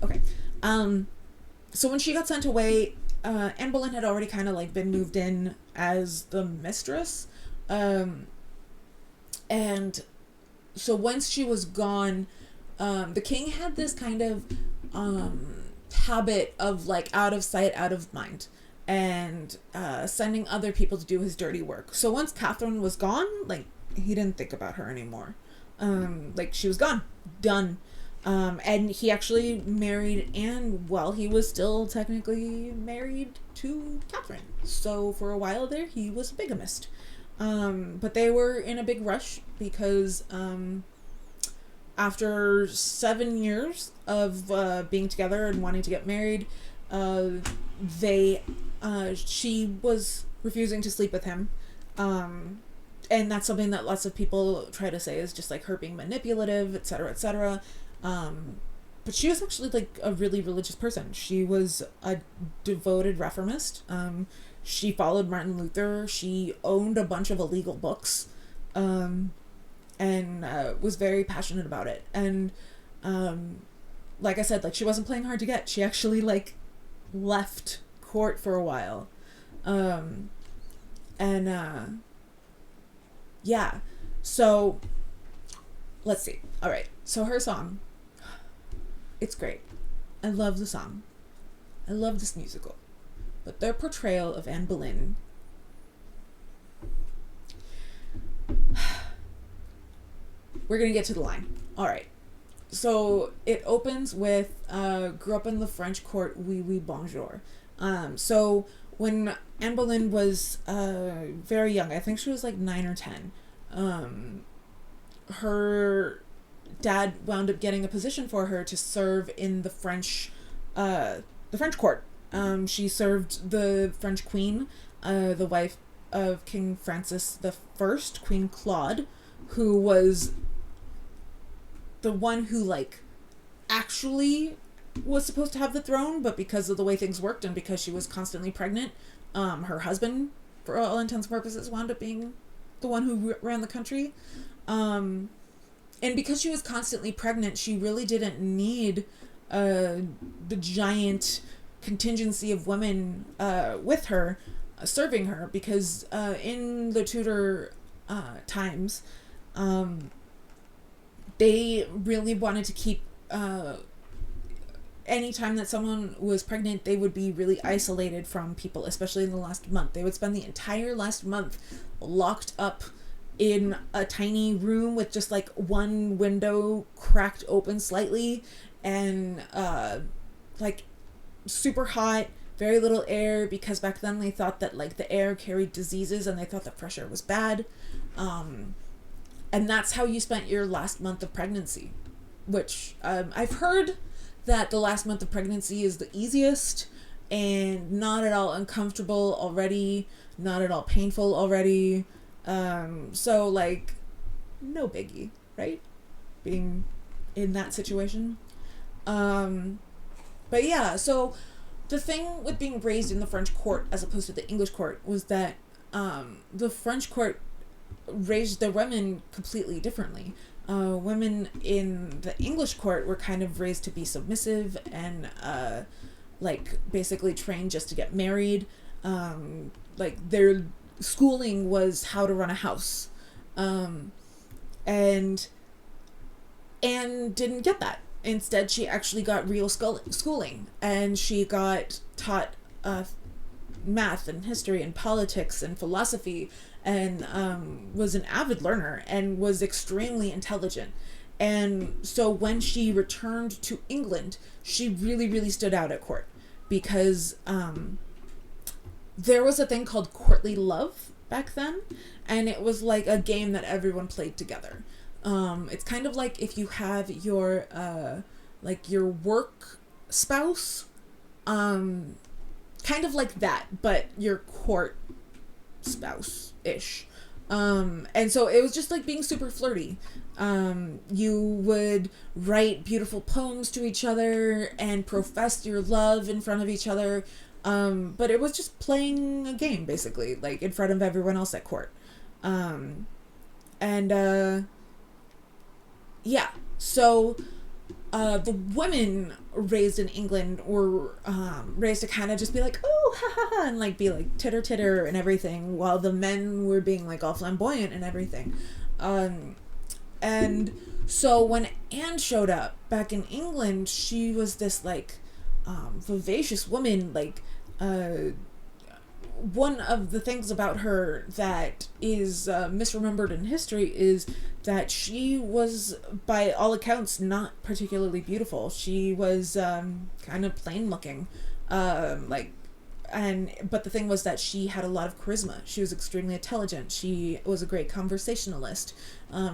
okay, so when she got sent away, Anne Boleyn had already kind of like been moved in as the mistress, and so once she was gone, the king had this kind of habit of like out of sight, out of mind, and sending other people to do his dirty work. So once Catherine was gone, like, he didn't think about her anymore. Like, she was gone, done. And he actually married Anne while he was still technically married to Catherine. So for a while there, he was a bigamist. But they were in a big rush because after 7 years of being together and wanting to get married, she was refusing to sleep with him. And that's something that lots of people try to say is just like her being manipulative, etc., etc. But she was actually like a really religious person. She was a devoted reformist. She followed Martin Luther. She owned a bunch of illegal books, and was very passionate about it. And like I said, like, she wasn't playing hard to get. She actually like left court for a while, yeah. So let's see. All right. So her song, it's great. I love the song. I love this musical. But their portrayal of Anne Boleyn, we're going to get to the line. All right. So it opens with, grew up in the French court, oui, oui, bonjour. So when Anne Boleyn was very young, I think she was like 9 or 10, her dad wound up getting a position for her to serve in the French court. She served the French queen, the wife of King Francis I, Queen Claude, who was the one who like actually was supposed to have the throne, but because of the way things worked and because she was constantly pregnant, her husband, for all intents and purposes, wound up being the one who ran the country. And because she was constantly pregnant, she really didn't need the giant contingency of women with her, serving her, because in the Tudor times, they really wanted to keep, anytime that someone was pregnant, they would be really isolated from people, especially in the last month. They would spend the entire last month locked up in a tiny room with just like one window cracked open slightly, and like super hot, very little air, because back then they thought that like the air carried diseases and they thought that fresh air was bad. And that's how you spent your last month of pregnancy, which I've heard that the last month of pregnancy is the easiest and not at all uncomfortable already, not at all painful already. So, like, no biggie, right? Being in that situation. But yeah, so the thing with being raised in the French court as opposed to the English court was that the French court raised their women completely differently. Women in the English court were kind of raised to be submissive and like basically trained just to get married. Like their schooling was how to run a house. And Anne didn't get that. Instead, she actually got real schooling, and she got taught math and history and politics and philosophy, and was an avid learner and was extremely intelligent. And so when she returned to England, she really, really stood out at court because there was a thing called courtly love back then, and it was like a game that everyone played together. It's kind of like if you have your work spouse, kind of like that, but your court spouse-ish. And so it was just like being super flirty. You would write beautiful poems to each other and profess your love in front of each other. But it was just playing a game, basically, like in front of everyone else at court. Yeah, so the women raised in England were raised to kind of just be like, oh, ha ha ha, and like be like titter titter and everything, while the men were being like all flamboyant and everything. And so when Anne showed up back in England, she was this like vivacious woman. Like one of the things about her that is misremembered in history is that she was, by all accounts, not particularly beautiful. She was kind of plain looking, but the thing was that she had a lot of charisma. She was extremely intelligent. She was a great conversationalist.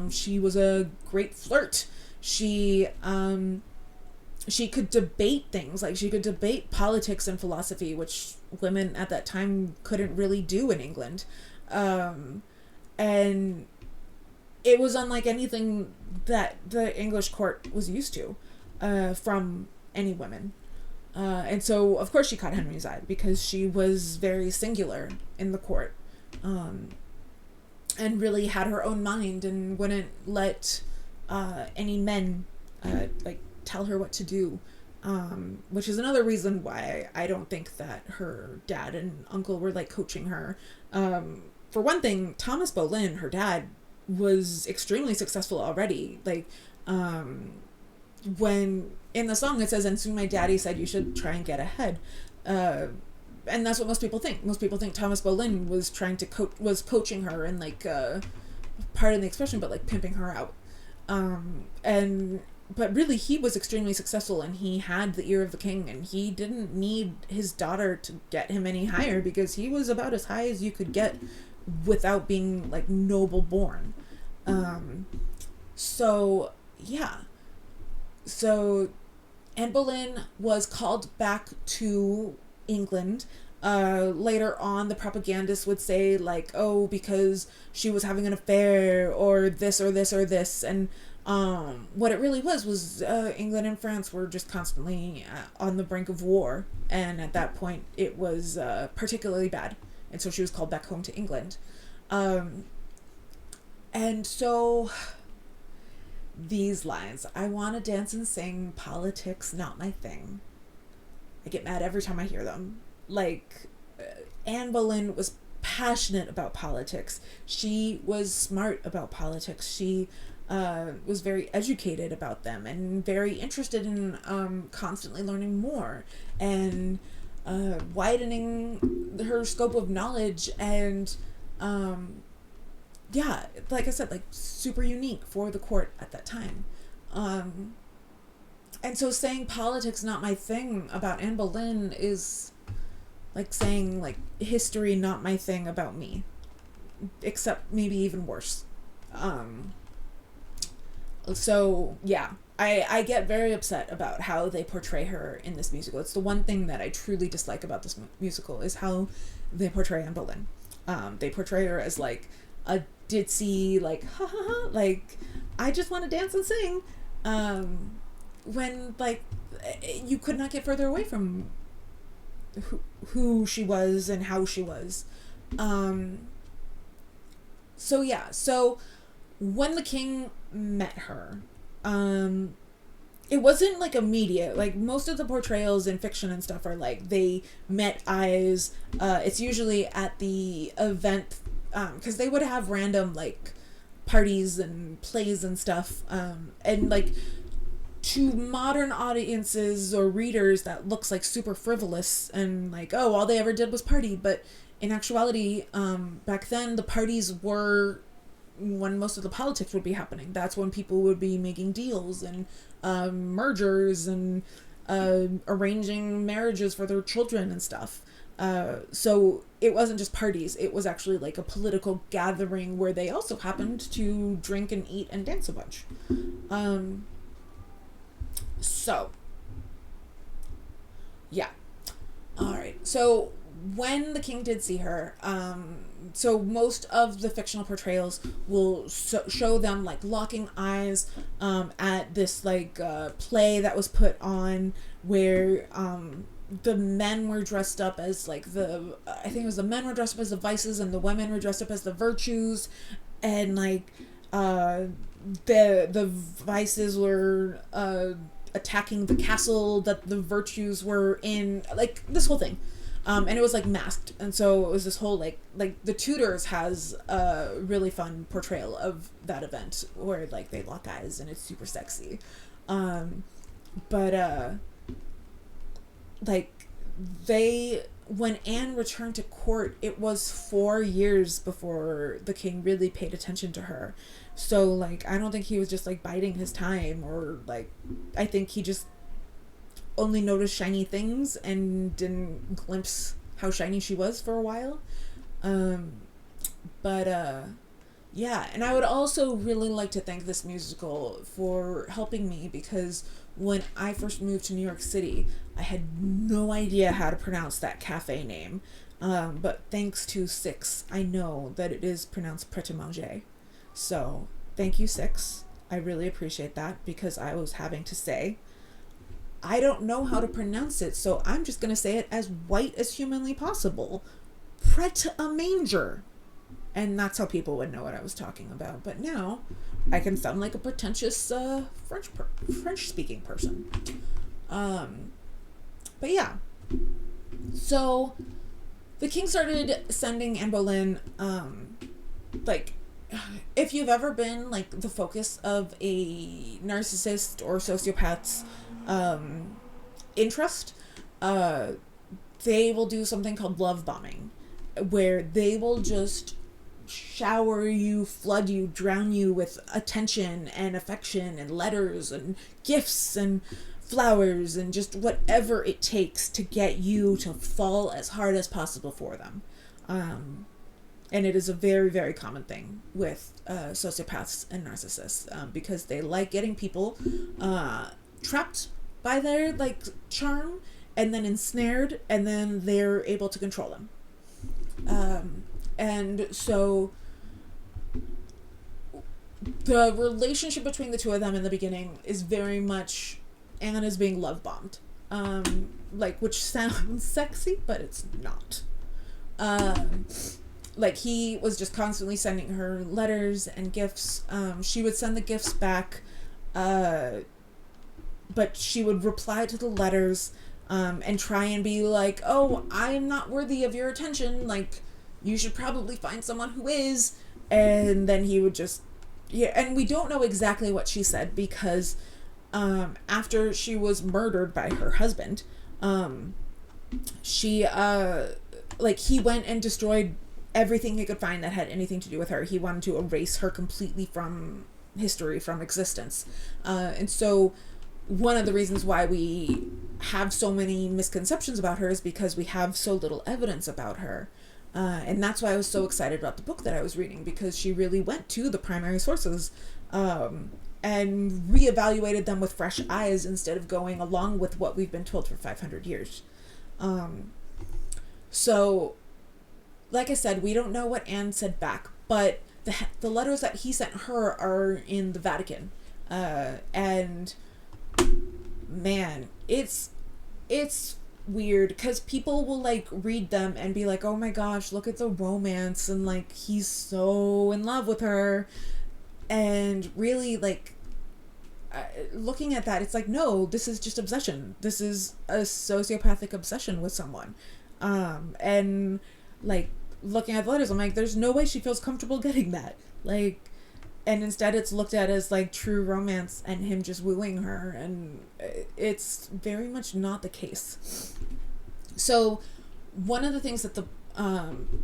She was a great flirt. She could debate things, like she could debate politics and philosophy, which women at that time couldn't really do in England. And it was unlike anything that the English court was used to from any women. And so, of course, she caught Henry's eye because she was very singular in the court, and really had her own mind and wouldn't let any men tell her what to do, which is another reason why I don't think that her dad and uncle were like coaching her. For one thing, Thomas Boleyn, her dad, was extremely successful already. Like, when in the song it says, and soon my daddy said you should try and get ahead. And that's what most people think. Most people think Thomas Boleyn was trying to was coaching her and like, pardon the expression, but like pimping her out. But really he was extremely successful, and he had the ear of the king, and he didn't need his daughter to get him any higher because he was about as high as you could get without being like noble born. So yeah. So Anne Boleyn was called back to England. Later on, the propagandists would say like, oh, because she was having an affair or this or this or this. And what it really was England and France were just constantly on the brink of war. And at that point, it was particularly bad. And so she was called back home to England. And so these lines, I want to dance and sing, politics not my thing. I get mad every time I hear them. Like, Anne Boleyn was passionate about politics. She was smart about politics. She was very educated about them and very interested in constantly learning more and widening her scope of knowledge. And yeah, like I said, like super unique for the court at that time. And so saying politics not my thing about Anne Boleyn is like saying like history not my thing about me, except maybe even worse. So yeah, I get very upset about how they portray her in this musical. It's the one thing that I truly dislike about this musical is how they portray Anne Boleyn. They portray her as like a ditzy, like, ha ha ha, like, I just want to dance and sing, when, like, you could not get further away from who she was and how she was. So yeah, so when the king met her, it wasn't like immediate. Like most of the portrayals in fiction and stuff are like they met eyes. It's usually at the event, because they would have random like parties and plays and stuff, and like to modern audiences or readers that looks like super frivolous and like, oh, all they ever did was party. But in actuality, back then the parties were when most of the politics would be happening. That's when people would be making deals and mergers and arranging marriages for their children and stuff. So it wasn't just parties. It was actually like a political gathering where they also happened to drink and eat and dance a bunch. So, yeah. All right. So when the king did see her, so most of the fictional portrayals will show them like locking eyes at this like play that was put on where the men were dressed up as like I think it was the men were dressed up as the vices and the women were dressed up as the virtues, and like the vices were attacking the castle that the virtues were in, like this whole thing. And it was like masked, and so it was this whole like the Tudors has a really fun portrayal of that event where like they lock eyes and it's super sexy. But like when Anne returned to court, it was 4 years before the king really paid attention to her. So like I don't think he was just like biding his time, or like I think he just only noticed shiny things and didn't glimpse how shiny she was for a while. Yeah, and I would also really like to thank this musical for helping me, because when I first moved to New York City, I had no idea how to pronounce that cafe name. But thanks to Six, I know that it is pronounced Pret a Manger. So thank you, Six. I really appreciate that, because I was having to say, I don't know how to pronounce it, so I'm just going to say it as white as humanly possible. Pret a Manger. And that's how people would know what I was talking about. But now I can sound like a pretentious French-speaking person. But yeah. So the king started sending Anne Boleyn, like, if you've ever been like the focus of a narcissist or sociopath's interest, they will do something called love bombing, where they will just shower you, flood you, drown you with attention and affection and letters and gifts and flowers and just whatever it takes to get you to fall as hard as possible for them. And it is a very, very common thing with sociopaths and narcissists, because they like getting people trapped by their like charm and then ensnared, and then they're able to control them. And so the relationship between the two of them in the beginning is very much Anne is being love bombed, like, which sounds sexy, but it's not. Like, he was just constantly sending her letters and gifts. She would send the gifts back, but she would reply to the letters, and try and be like, oh, I'm not worthy of your attention, like, you should probably find someone who is. And then he would just, yeah, and we don't know exactly what she said, because after she was murdered by her husband, she like, he went and destroyed everything he could find that had anything to do with her. He wanted to erase her completely from history, from existence. And so one of the reasons why we have so many misconceptions about her is because we have so little evidence about her. And that's why I was so excited about the book that I was reading, because she really went to the primary sources and reevaluated them with fresh eyes instead of going along with what we've been told for 500 years. So, like I said, we don't know what Anne said back, but the letters that he sent her are in the Vatican, and man, it's weird because people will like read them and be like, oh my gosh, look at the romance, and like he's so in love with her, and really like looking at that, it's like, no, this is just obsession. This is a sociopathic obsession with someone. And like looking at the letters, I'm like, there's no way she feels comfortable getting that, like, and instead it's looked at as like true romance and him just wooing her, and it's very much not the case. So one of the things that the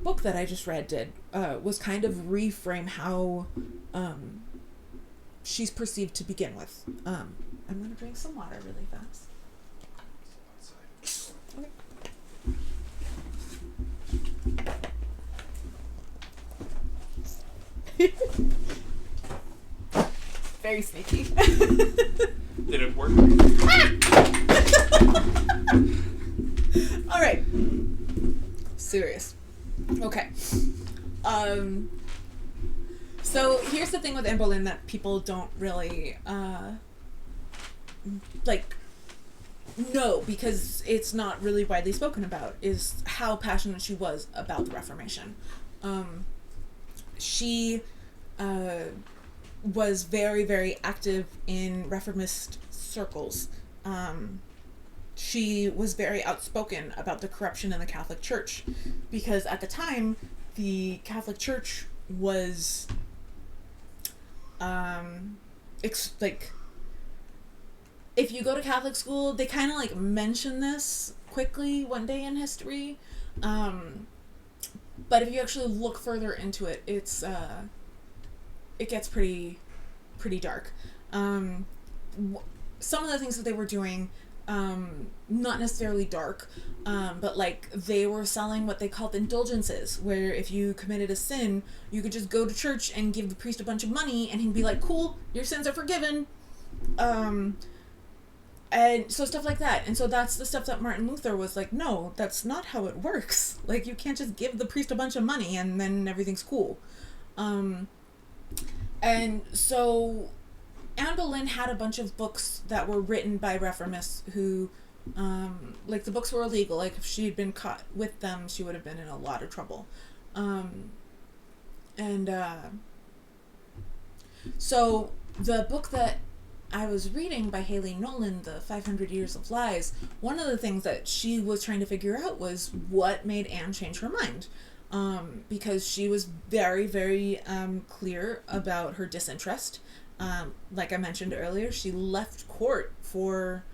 book that I just read did was kind of reframe how she's perceived to begin with. I'm going to drink some water really fast. Okay. Very sneaky. Did it work? All right. Serious. Okay. So here's the thing with Anne Boleyn that people don't really like know, because it's not really widely spoken about, is how passionate she was about the Reformation. She was very, very active in Reformist circles. She was very outspoken about the corruption in the Catholic Church, because at the time, the Catholic Church was, like, if you go to Catholic school, they kind of, like, mention this quickly one day in history, but if you actually look further into it, it's, it gets pretty dark. Some of the things that they were doing, not necessarily dark, but like they were selling what they called indulgences, where if you committed a sin, you could just go to church and give the priest a bunch of money and he'd be like, cool, your sins are forgiven. And so stuff like that. And so that's the stuff that Martin Luther was like, no, that's not how it works. Like, you can't just give the priest a bunch of money and then everything's cool. And so Anne Boleyn had a bunch of books that were written by Reformists who, like, the books were illegal. Like, if she had been caught with them, she would have been in a lot of trouble. So the book that I was reading by Haley Nolan, The 500 Years of Lies, one of the things that she was trying to figure out was what made Anne change her mind. Because she was very, very clear about her disinterest. Like I mentioned earlier, she left court for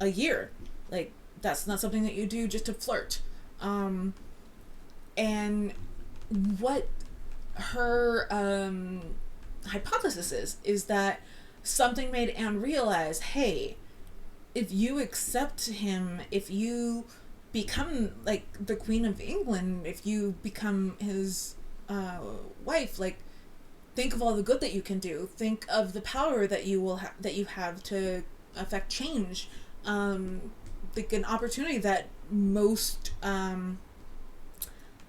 a year. Like, that's not something that you do just to flirt. And what her hypothesis is that something made Anne realize, hey, if you accept him, if you become like the Queen of England, if you become his wife, like, think of all the good that you can do. Think of the power that you will that you have to affect change. Like an opportunity that most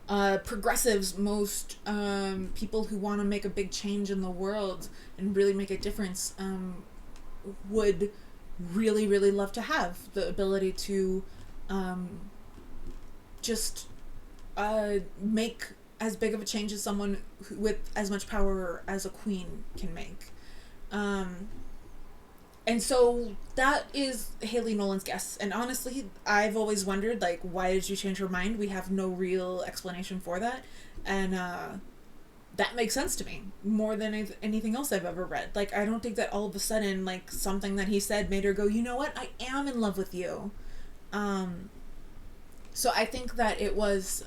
progressives, most people who want to make a big change in the world and really make a difference would really, really love to have the ability to just make as big of a change as someone with as much power as a queen can make. And so that is Haley Nolan's guess. And honestly, I've always wondered, like, why did you change her mind? We have no real explanation for that. And that makes sense to me more than anything else I've ever read. Like, I don't think that all of a sudden, like, something that he said made her go, you know what? I am in love with you. So I think that it was,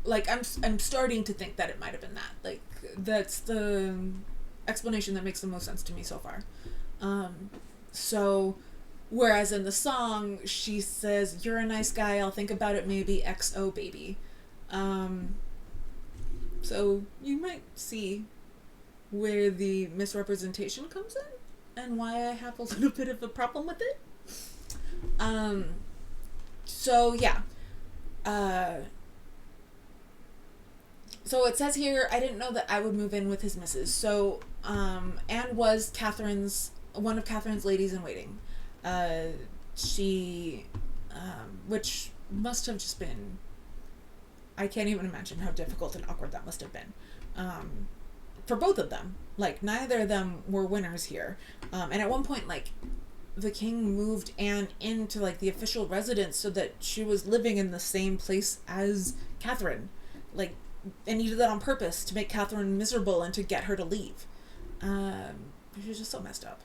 like, I'm starting to think that it might have been that. Like, that's the explanation that makes the most sense to me so far. So, whereas in the song, she says, you're a nice guy, I'll think about it maybe, XO baby. So, you might see where the misrepresentation comes in, and why I have a little bit of a problem with it. So, yeah. So it says here, I didn't know that I would move in with his missus. So, Anne was one of Catherine's ladies in waiting. She, which must have just been, I can't even imagine how difficult and awkward that must have been. For both of them. Like, neither of them were winners here. And at one point, like, the king moved Anne into, like, the official residence so that she was living in the same place as Catherine. Like, and he did that on purpose to make Catherine miserable and to get her to leave. She was just so messed up.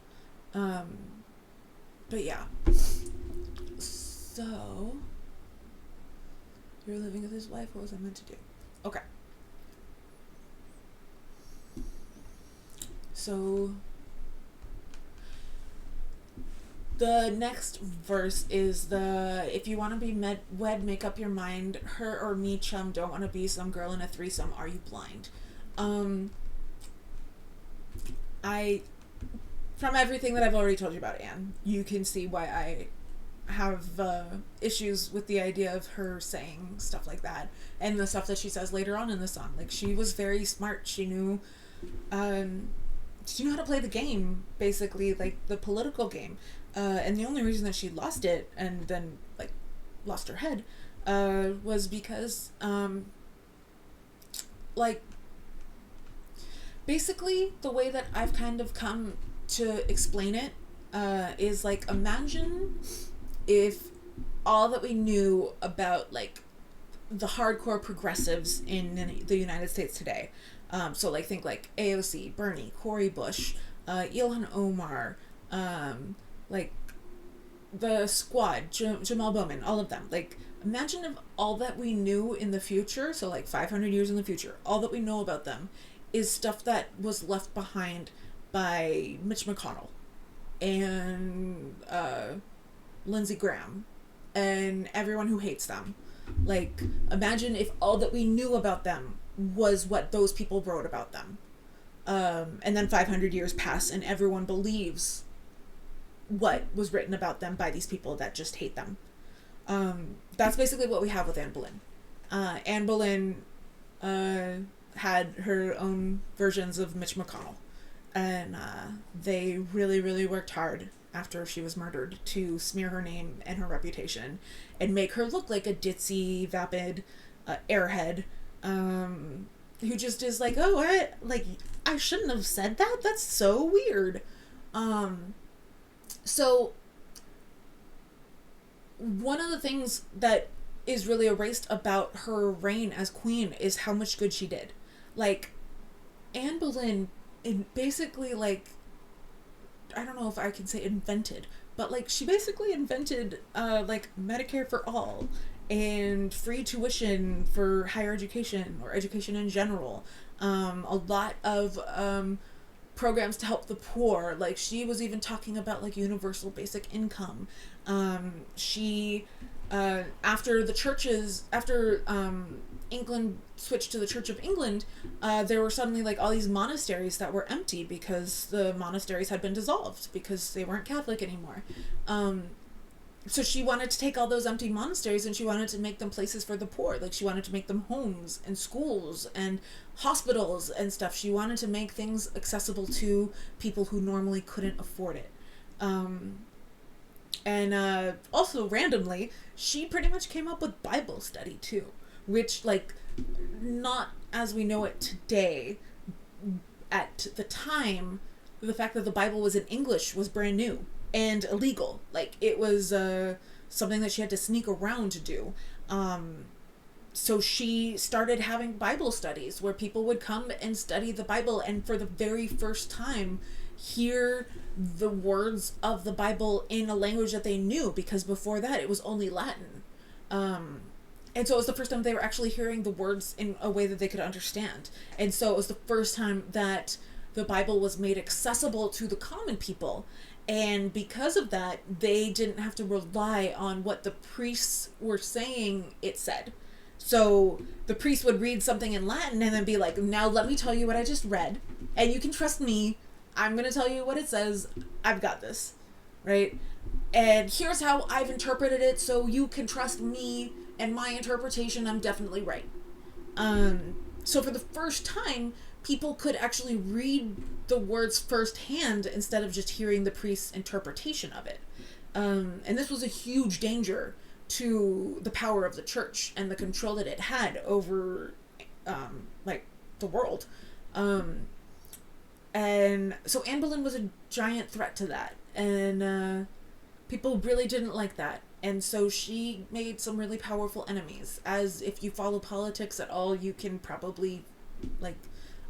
But yeah. So, you're living with his wife. What was I meant to do? Okay. So, the next verse is if you want to be wed, make up your mind. Her or me, chum, don't want to be some girl in a threesome. Are you blind? From everything that I've already told you about Anne, you can see why I have issues with the idea of her saying stuff like that and the stuff that she says later on in the song. Like, she was very smart. She knew how to play the game, basically, like the political game. And the only reason that she lost it and then, like, lost her head was because, like, basically the way that I've kind of come to explain it is, like, imagine if all that we knew about, like, the hardcore progressives in the United States today, so, like, think, like, AOC, Bernie, Cori Bush, Ilhan Omar, like, the Squad, Jamal Bowman, all of them. Like, imagine if all that we knew in the future, so, like, 500 years in the future, all that we know about them is stuff that was left behind by Mitch McConnell and Lindsey Graham and everyone who hates them. Like, imagine if all that we knew about them was what those people wrote about them. And then 500 years pass and everyone believes what was written about them by these people that just hate them. That's basically what we have with Anne Boleyn. Anne Boleyn had her own versions of Mitch McConnell. And they really, really worked hard after she was murdered to smear her name and her reputation and make her look like a ditzy, vapid airhead who just is like, oh, I shouldn't have said that? That's so weird. So, one of the things that is really erased about her reign as queen is how much good she did. Like, Anne Boleyn, basically, like, I don't know if I can say invented, but, like, she basically invented, like, Medicare for all and free tuition for higher education or education in general. A lot of programs to help the poor. Like, she was even talking about, like, universal basic income. She after England switched to the Church of England, there were suddenly, like, all these monasteries that were empty because the monasteries had been dissolved because they weren't Catholic anymore. So she wanted to take all those empty monasteries and she wanted to make them places for the poor. Like, she wanted to make them homes and schools and hospitals and stuff. She wanted to make things accessible to people who normally couldn't afford it. And also, randomly, she pretty much came up with Bible study, too. Which, like, not as we know it today. At the time, the fact that the Bible was in English was brand new and illegal. Like, it was something that she had to sneak around to do. So she started having Bible studies where people would come and study the Bible and for the very first time hear the words of the Bible in a language that they knew, because before that it was only Latin. And so it was the first time they were actually hearing the words in a way that they could understand. And so it was the first time that the Bible was made accessible to the common people. And because of that, they didn't have to rely on what the priests were saying it said. So the priest would read something in Latin and then be like, now let me tell you what I just read. And you can trust me. I'm going to tell you what it says. I've got this. Right? And here's how I've interpreted it, so you can trust me and my interpretation. I'm definitely right. So for the first time, people could actually read the words firsthand instead of just hearing the priest's interpretation of it. And this was a huge danger to the power of the church and the control that it had over, like, the world. And so Anne Boleyn was a giant threat to that. And people really didn't like that. And so she made some really powerful enemies. As if you follow politics at all, you can probably, like,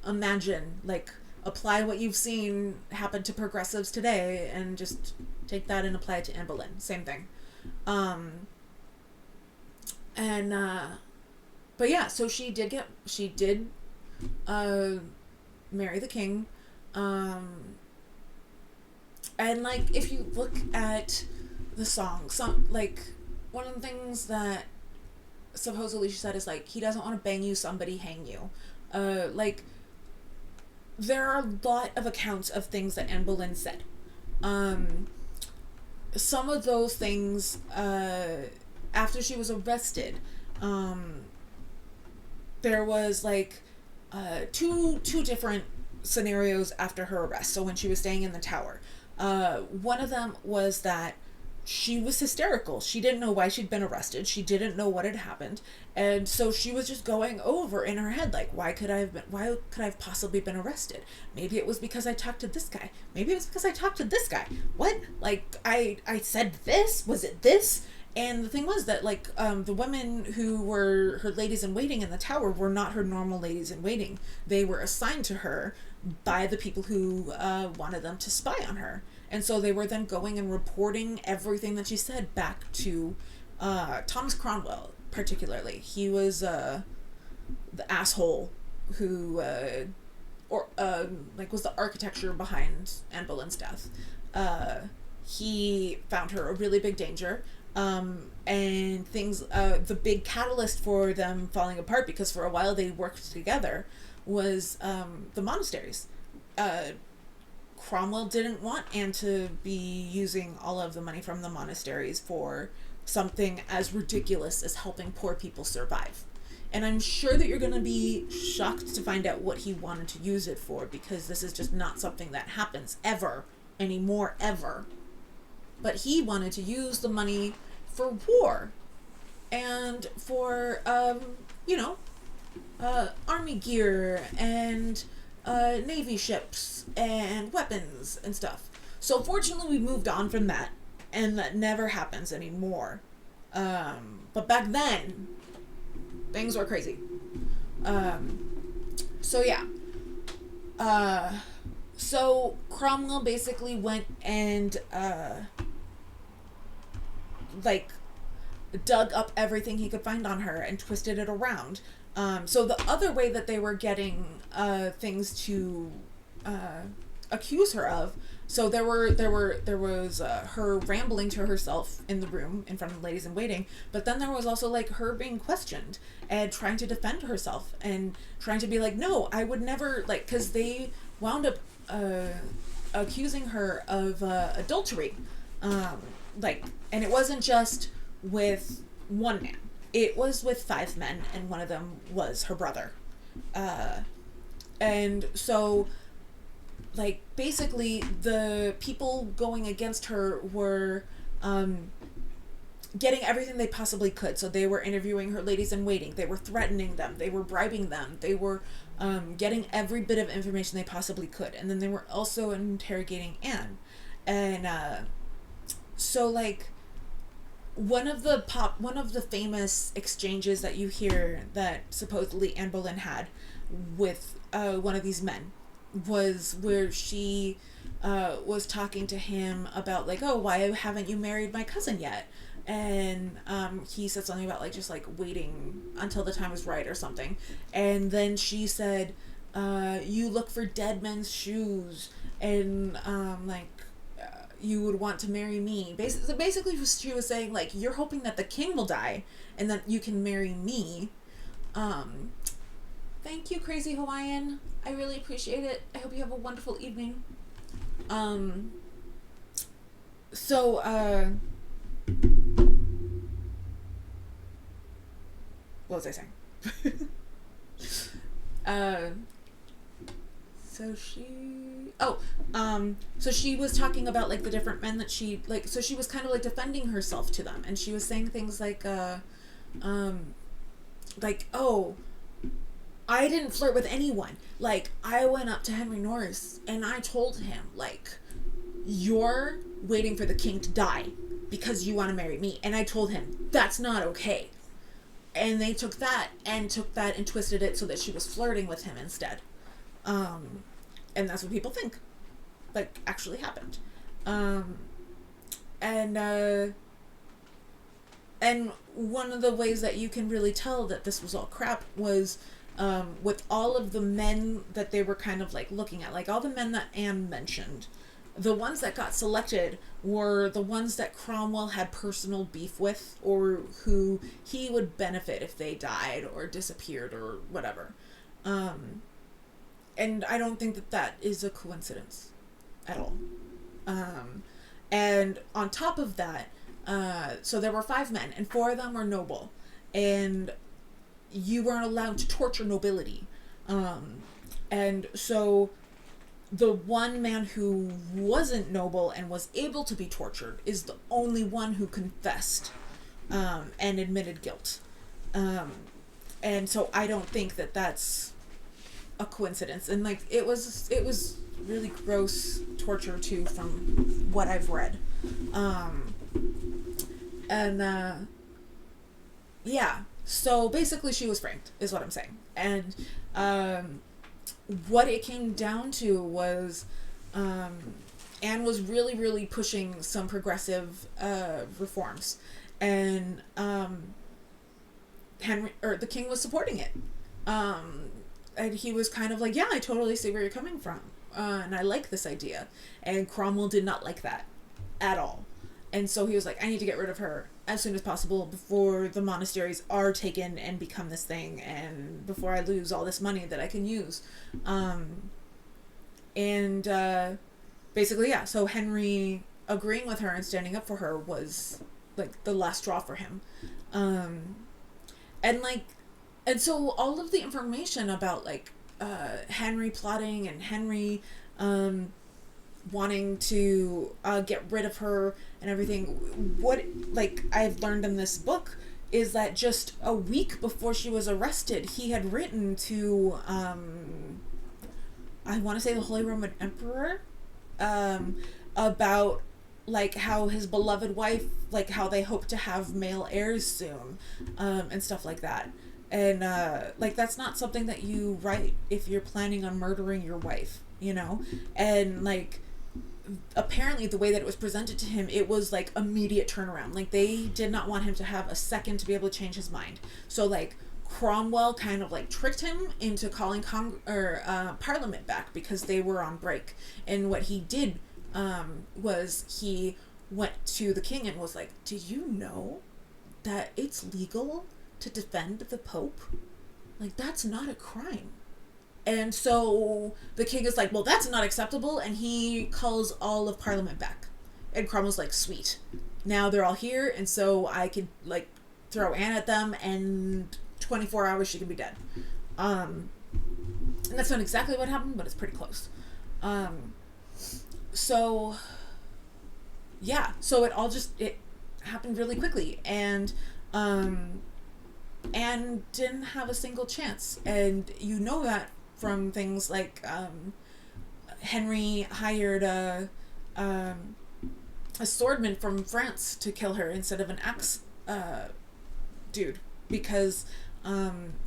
imagine, like, apply what you've seen happen to progressives today and just take that and apply it to Anne Boleyn. Same thing. But yeah, so she did marry the king. And, like, if you look at the song, like, one of the things that supposedly she said is, like, he doesn't want to bang you, somebody hang you. Like, there are a lot of accounts of things that Anne Boleyn said. Some of those things, after she was arrested, there was, like, two different scenarios after her arrest. So when she was staying in the tower, one of them was that she was hysterical. She didn't know why she'd been arrested. She didn't know what had happened. And so she was just going over in her head, like, why could I have possibly been arrested? Maybe it was because I talked to this guy. Maybe it was because I talked to this guy. What? Like, I said this? Was it this? And the thing was that, like, the women who were her ladies in waiting in the tower were not her normal ladies in waiting. They were assigned to her by the people who wanted them to spy on her. And so they were then going and reporting everything that she said back to Thomas Cromwell, particularly. He was the asshole who, was the architecture behind Anne Boleyn's death. He found her a really big danger. And things, the big catalyst for them falling apart, because for a while they worked together, was the monasteries. Cromwell didn't want Anne to be using all of the money from the monasteries for something as ridiculous as helping poor people survive. And I'm sure that you're going to be shocked to find out what he wanted to use it for, because this is just not something that happens ever anymore, ever. But he wanted to use the money for war and for, army gear and navy ships and weapons and stuff. So fortunately we moved on from that, and that never happens anymore. But back then, things were crazy. So Cromwell basically went and dug up everything he could find on her and twisted it around. So the other way that they were getting things to accuse her of, so there was her rambling to herself in the room in front of the ladies in waiting, but then there was also, like, her being questioned and trying to defend herself and trying to be like, no, I would never, like, because they wound up accusing her of adultery, and it wasn't just with one man. It was with 5 men, and one of them was her brother. And so, like, basically, the people going against her were getting everything they possibly could. So they were interviewing her ladies in waiting. They were threatening them. They were bribing them. They were getting every bit of information they possibly could. And then they were also interrogating Anne. And so, like, one of the famous exchanges that you hear that supposedly Anne Boleyn had with one of these men was where she was talking to him about, like, oh, why haven't you married my cousin yet? And he said something about, like, just, like, waiting until the time was right or something. And then she said, you look for dead men's shoes, and you would want to marry me. Basically, she was saying, like, you're hoping that the king will die and that you can marry me. Thank you, Crazy Hawaiian. I really appreciate it. I hope you have a wonderful evening. What was I saying? So she was talking about like the different men that she like. So she was kind of like defending herself to them, and she was saying things like, oh, I didn't flirt with anyone. Like, I went up to Henry Norris and I told him, like, you're waiting for the king to die because you want to marry me. And I told him, that's not okay. And they took that and twisted it so that she was flirting with him instead. And that's what people think, like, actually happened. And one of the ways that you can really tell that this was all crap was with all of the men that they were kind of like looking at, like all the men that Anne mentioned, the ones that got selected were the ones that Cromwell had personal beef with, or who he would benefit if they died or disappeared or whatever. And I don't think that is a coincidence at all. And on top of that, so there were 5 men, and 4 of them were noble, and you weren't allowed to torture nobility. And so the one man who wasn't noble and was able to be tortured is the only one who confessed and admitted guilt. And so I don't think that that's a coincidence. And like it was really gross torture too, from what I've read. Yeah, so basically she was framed, is what I'm saying. And what it came down to was Anne was really, really pushing some progressive reforms, and the king was supporting it. And he was kind of like, yeah, I totally see where you're coming from, and I like this idea. And Cromwell did not like that at all. And so he was like, I need to get rid of her as soon as possible before the monasteries are taken and become this thing, and before I lose all this money that I can use. Basically, yeah, so Henry agreeing with her and standing up for her was like the last straw for him. And so all of the information about like Henry plotting and Henry wanting to get rid of her and everything, what like I've learned in this book is that just a week before she was arrested, he had written to I want to say the Holy Roman Emperor about like how his beloved wife, like how they hope to have male heirs soon, and stuff like that. And like that's not something that you write if you're planning on murdering your wife, you know. And like apparently the way that it was presented to him, it was like immediate turnaround. Like they did not want him to have a second to be able to change his mind. So like Cromwell kind of like tricked him into calling Parliament back because they were on break. And what he did was he went to the king and was like, did you know that it's legal to defend the Pope? Like that's not a crime. And so the king is like, well, that's not acceptable, and he calls all of Parliament back. And Cromwell's like, sweet, now they're all here, and so I could like throw Anne at them, and 24 hours she can be dead. And that's not exactly what happened, but it's pretty close. So yeah, so it happened really quickly, and Anne didn't have a single chance. And you know that from things like Henry hired a swordman from France to kill her instead of an axe dude, because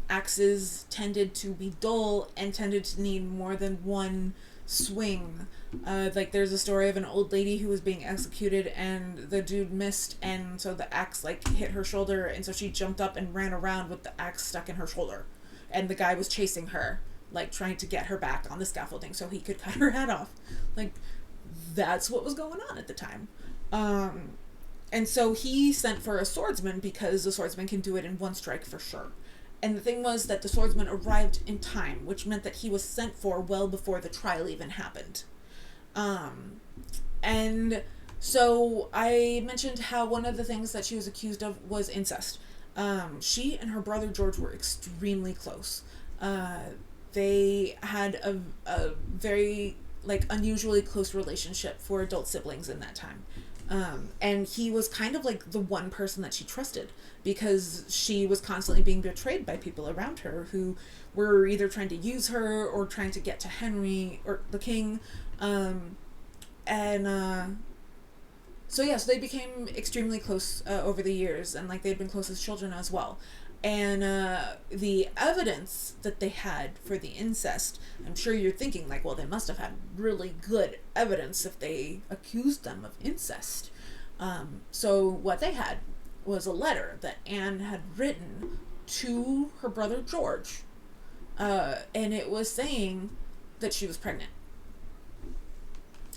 axes tended to be dull and tended to need more than one swing. Like there's a story of an old lady who was being executed and the dude missed, and so the axe like hit her shoulder, and so she jumped up and ran around with the axe stuck in her shoulder, and the guy was chasing her, like trying to get her back on the scaffolding so he could cut her head off. Like that's what was going on at the time. And so he sent for a swordsman because the swordsman can do it in one strike for sure. And the thing was that the swordsman arrived in time, which meant that he was sent for well before the trial even happened. And so I mentioned how one of the things that she was accused of was incest. She and her brother George were extremely close. they had a very, like, unusually close relationship for adult siblings in that time. And he was kind of like the one person that she trusted, because she was constantly being betrayed by people around her who were either trying to use her or trying to get to Henry or the king. So they became extremely close over the years, and like they'd been close as children as well. And the evidence that they had for the incest, I'm sure you're thinking, like, well, they must have had really good evidence if they accused them of incest. So what they had was a letter that Anne had written to her brother George, and it was saying that she was pregnant.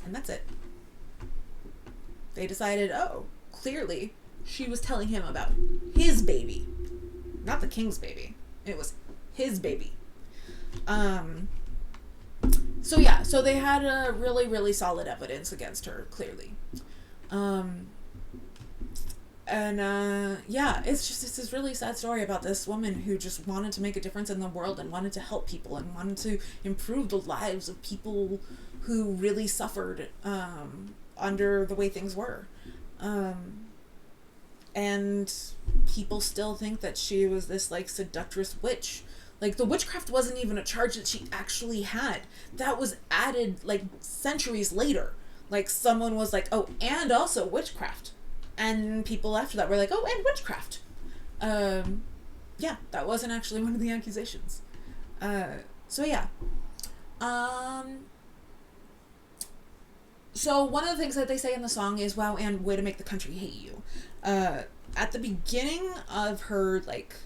And that's it. They decided, oh, clearly she was telling him about his baby. Not the king's baby. It was his baby. So they had a really, really solid evidence against her, clearly. It's this really sad story about this woman who just wanted to make a difference in the world and wanted to help people and wanted to improve the lives of people who really suffered under the way things were. And people still think that she was this, like, seductress witch. Like, the witchcraft wasn't even a charge that she actually had. That was added, like, centuries later. Like, someone was like, oh, and also witchcraft. And people after that were like, oh, and witchcraft. That wasn't actually one of the accusations. So one of the things that they say in the song is, wow, Anne, way to make the country hate you. At the beginning of her, like,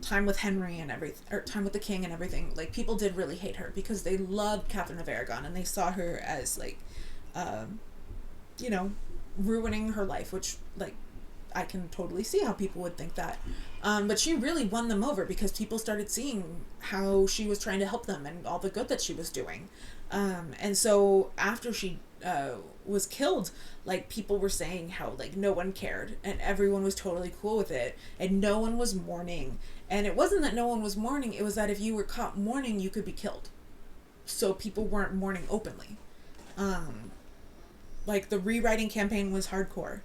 time with Henry and everything, or time with the king and everything, like, people did really hate her because they loved Katherine of Aragon and they saw her as, like, ruining her life, which, like, I can totally see how people would think that. But she really won them over because people started seeing how she was trying to help them and all the good that she was doing. And so after she was killed, like, people were saying how, like, no one cared and everyone was totally cool with it and no one was mourning. And it wasn't that no one was mourning, it was that if you were caught mourning, you could be killed. So people weren't mourning openly. Like, the rewriting campaign was hardcore.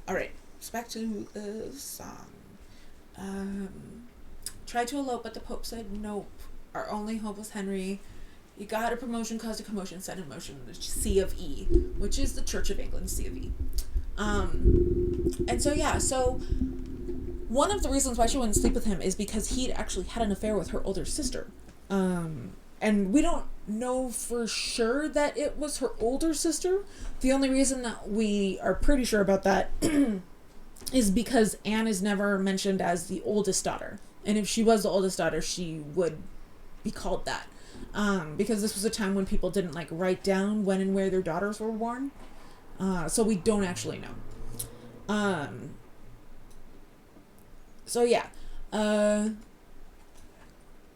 Alright, back to the song. Tried to elope, but the Pope said nope. Our only hope was Henry. He got a promotion, caused a commotion, set in motion the C of E, which is the Church of England's C of E. So one of the reasons why she wouldn't sleep with him is because he'd actually had an affair with her older sister. And we don't know for sure that it was her older sister. The only reason that we are pretty sure about that is because Anne is never mentioned as the oldest daughter. And if she was the oldest daughter, she would be called that. Because this was a time when people didn't, like, write down when and where their daughters were born. So we don't actually know.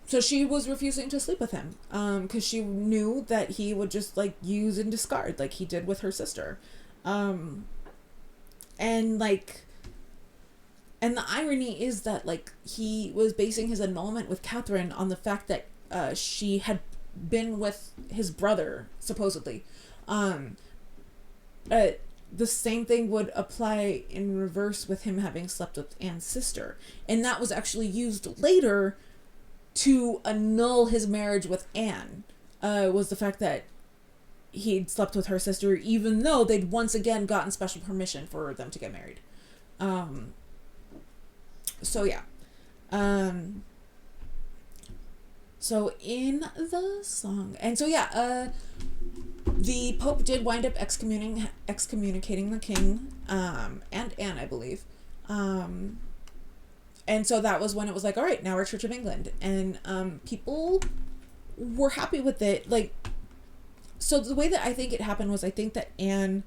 So she was refusing to sleep with him, because she knew that he would just, like, use and discard, like he did with her sister. And the irony is that, like, he was basing his annulment with Catherine on the fact that she had been with his brother, supposedly. The same thing would apply in reverse with him having slept with Anne's sister. And that was actually used later to annul his marriage with Anne, was the fact that he'd slept with her sister, even though they'd once again gotten special permission for them to get married. So in the song, and the Pope did wind up excommunicating the king, and Anne, I believe. And so that was when it was like, all right, now we're Church of England. And people were happy with it. Like, so the way that I think it happened was, I think that Anne,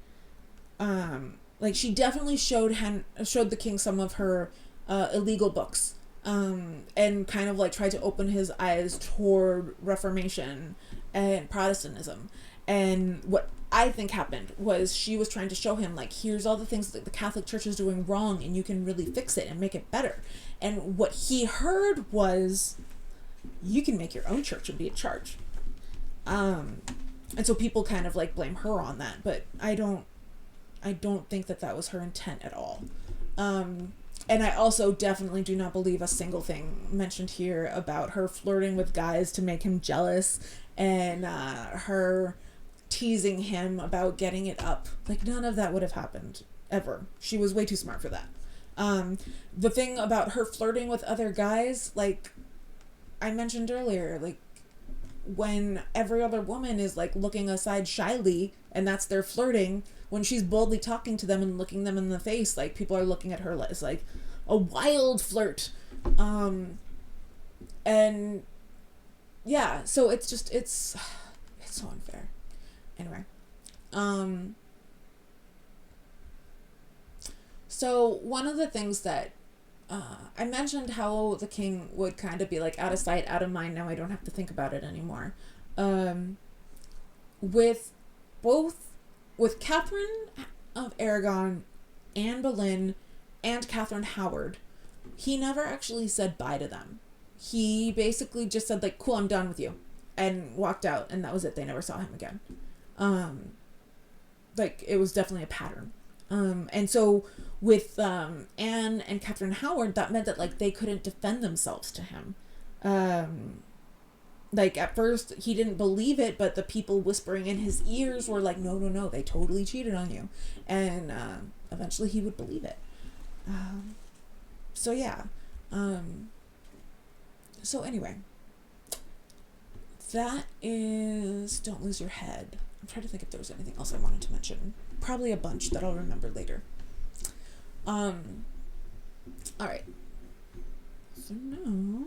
she definitely showed the king some of her illegal books, and kind of, like, tried to open his eyes toward Reformation and Protestantism. And what I think happened was she was trying to show him, like, here's all the things that the Catholic Church is doing wrong, and you can really fix it and make it better. And what he heard was, you can make your own church and be in charge. And so people kind of, like, blame her on that, but I don't think that was her intent at all. And I also definitely do not believe a single thing mentioned here about her flirting with guys to make him jealous, and her teasing him about getting it up. Like, none of that would have happened, ever. She was way too smart for that. The thing about her flirting with other guys, like I mentioned earlier, like, when every other woman is, like, looking aside shyly, and that's their flirting, when she's boldly talking to them and looking them in the face, like, people are looking at her as, like, a wild flirt. And yeah, so it's just, it's so unfair. Anyway, so one of the things that I mentioned how the king would kind of be like, out of sight, out of mind, now I don't have to think about it anymore. With Katherine of Aragon, Anne Boleyn, and Katherine Howard, he never actually said bye to them. He basically just said, like, cool, I'm done with you, and walked out, and that was it. They never saw him again. Like, it was definitely a pattern. And so with Anne and Katherine Howard, that meant that, like, they couldn't defend themselves to him. Like, at first he didn't believe it, but the people whispering in his ears were like, no, they totally cheated on you. And eventually he would believe it. So yeah. So anyway, that is Don't Lose Your Head. I'm trying to think if there was anything else I wanted to mention. Probably a bunch that I'll remember later. All right. So now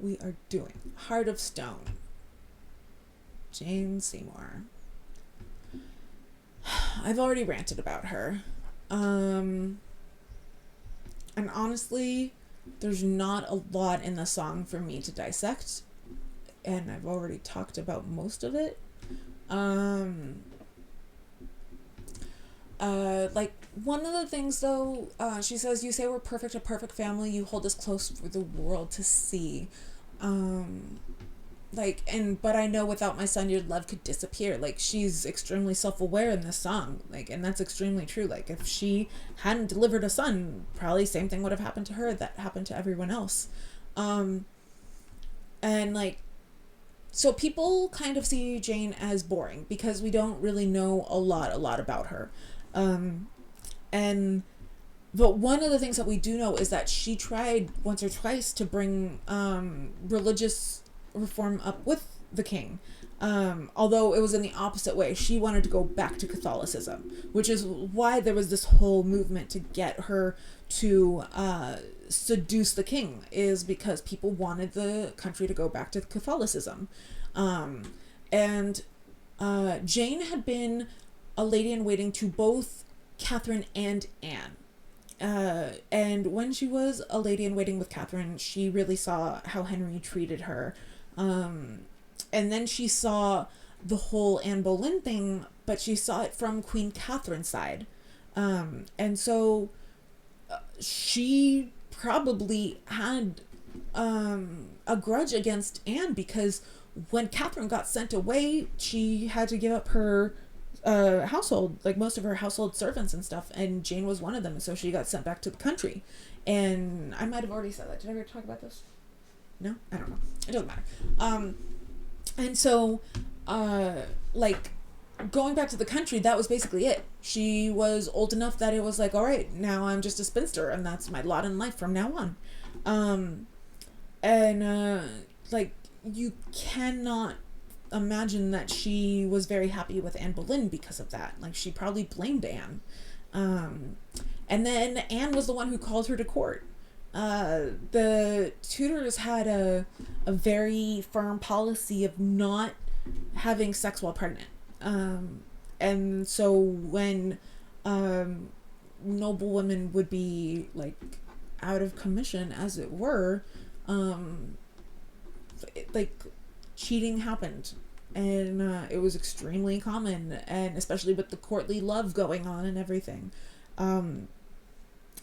we are doing Heart of Stone. Jane Seymour. I've already ranted about her. And honestly, there's not a lot in the song for me to dissect, and I've already talked about most of it. Like, one of the things, though, she says, you say we're perfect, a perfect family, you hold us close for the world to see. Like, but I know without my son your love could disappear. Like, she's extremely self-aware in this song, like, and that's extremely true. Like, if she hadn't delivered a son, probably same thing would have happened to her that happened to everyone else. And, like, so people kind of see Jane as boring because we don't really know a lot about her. But one of the things that we do know is that she tried once or twice to bring religious reform up with the king, although it was in the opposite way. She wanted to go back to Catholicism, which is why there was this whole movement to get her to seduce the king, is because people wanted the country to go back to Catholicism. And Jane had been a lady-in-waiting to both Catherine and Anne. And when she was a lady-in-waiting with Catherine, she really saw how Henry treated her. And then she saw the whole Anne Boleyn thing, but she saw it from Queen Catherine's side. And so she probably had a grudge against Anne, because when Catherine got sent away, she had to give up her household, like most of her household servants and stuff, and Jane was one of them, so she got sent back to the country. And I might have already said that. Did I ever talk about this? No? I don't know. It doesn't matter. And so, like, going back to the country, that was basically it. She was old enough that it was like, all right, now I'm just a spinster, and that's my lot in life from now on. Like, you cannot imagine that she was very happy with Anne Boleyn because of that. Like, she probably blamed Anne. And then Anne was the one who called her to court. The Tudors had a very firm policy of not having sex while pregnant. And so when noble women would be, like, out of commission, as it were, like, cheating happened. and it was extremely common, and especially with the courtly love going on and everything.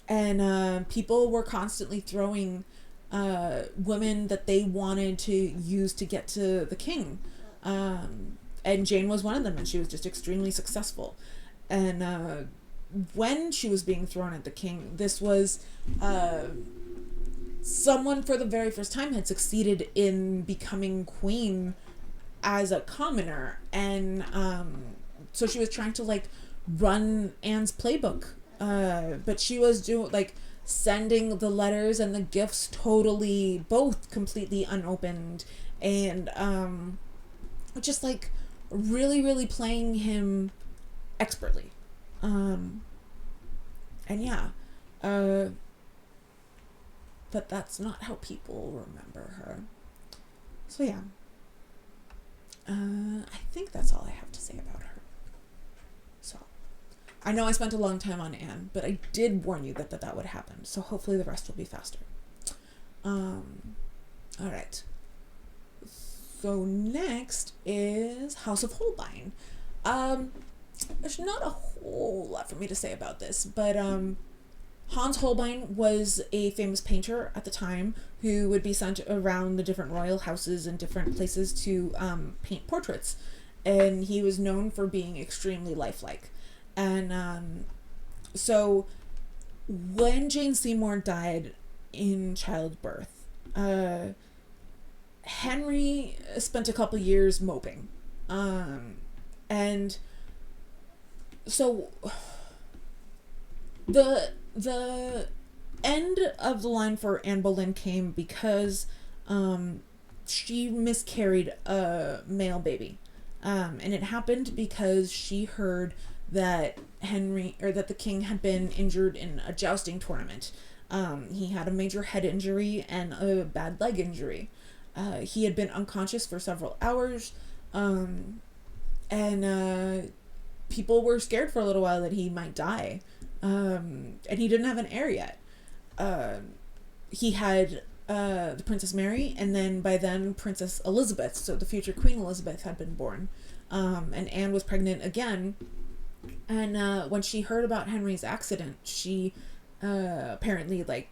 And people were constantly throwing women that they wanted to use to get to the king. And Jane was one of them, and she was just extremely successful. And when she was being thrown at the king, this was someone for the very first time had succeeded in becoming queen as a commoner. And so she was trying to like run Anne's playbook. But she was doing like sending the letters and the gifts totally, both completely unopened, and just like really, really playing him expertly. And yeah, but that's not how people remember her. So yeah, I think that's all I have to say about her. So I know I spent a long time on Anne, but I did warn you that would happen. So hopefully the rest will be faster. All right. So next is House of Holbein. There's not a whole lot for me to say about this, but Hans Holbein was a famous painter at the time who would be sent around the different royal houses and different places to paint portraits, and he was known for being extremely lifelike. And so when Jane Seymour died in childbirth, Henry spent a couple years moping. And so the end of the line for Anne Boleyn came because she miscarried a male baby. And it happened because she heard that the king had been injured in a jousting tournament. He had a major head injury and a bad leg injury. He had been unconscious for several hours, and people were scared for a little while that he might die. And he didn't have an heir yet. He had the Princess Mary, and then by then Princess Elizabeth, so the future Queen Elizabeth, had been born. And Anne was pregnant again. And when she heard about Henry's accident, she apparently like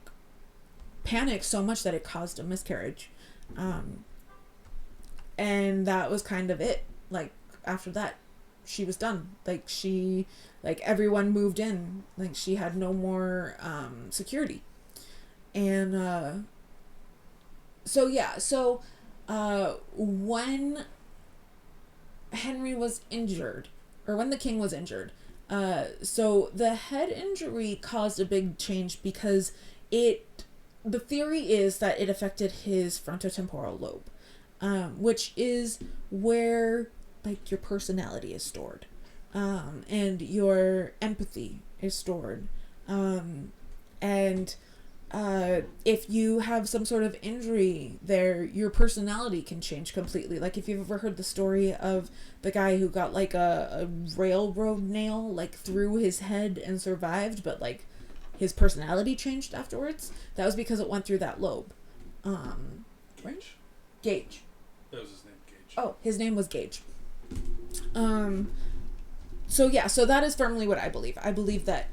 panicked so much that it caused a miscarriage. And that was kind of it. Like after that, she was done. Like everyone moved in. Like she had no more security. And so when Henry was injured, or when the king was injured, so the head injury caused a big change because the theory is that it affected his frontotemporal lobe, which is where like your personality is stored, and your empathy is stored, and if you have some sort of injury there, your personality can change completely. Like if you've ever heard the story of the guy who got like a railroad nail like through his head and survived, but like his personality changed afterwards, that was because it went through that lobe. Right? Gage. That was his name, Gage. Oh, his name was Gage. So that is firmly what I believe. I believe that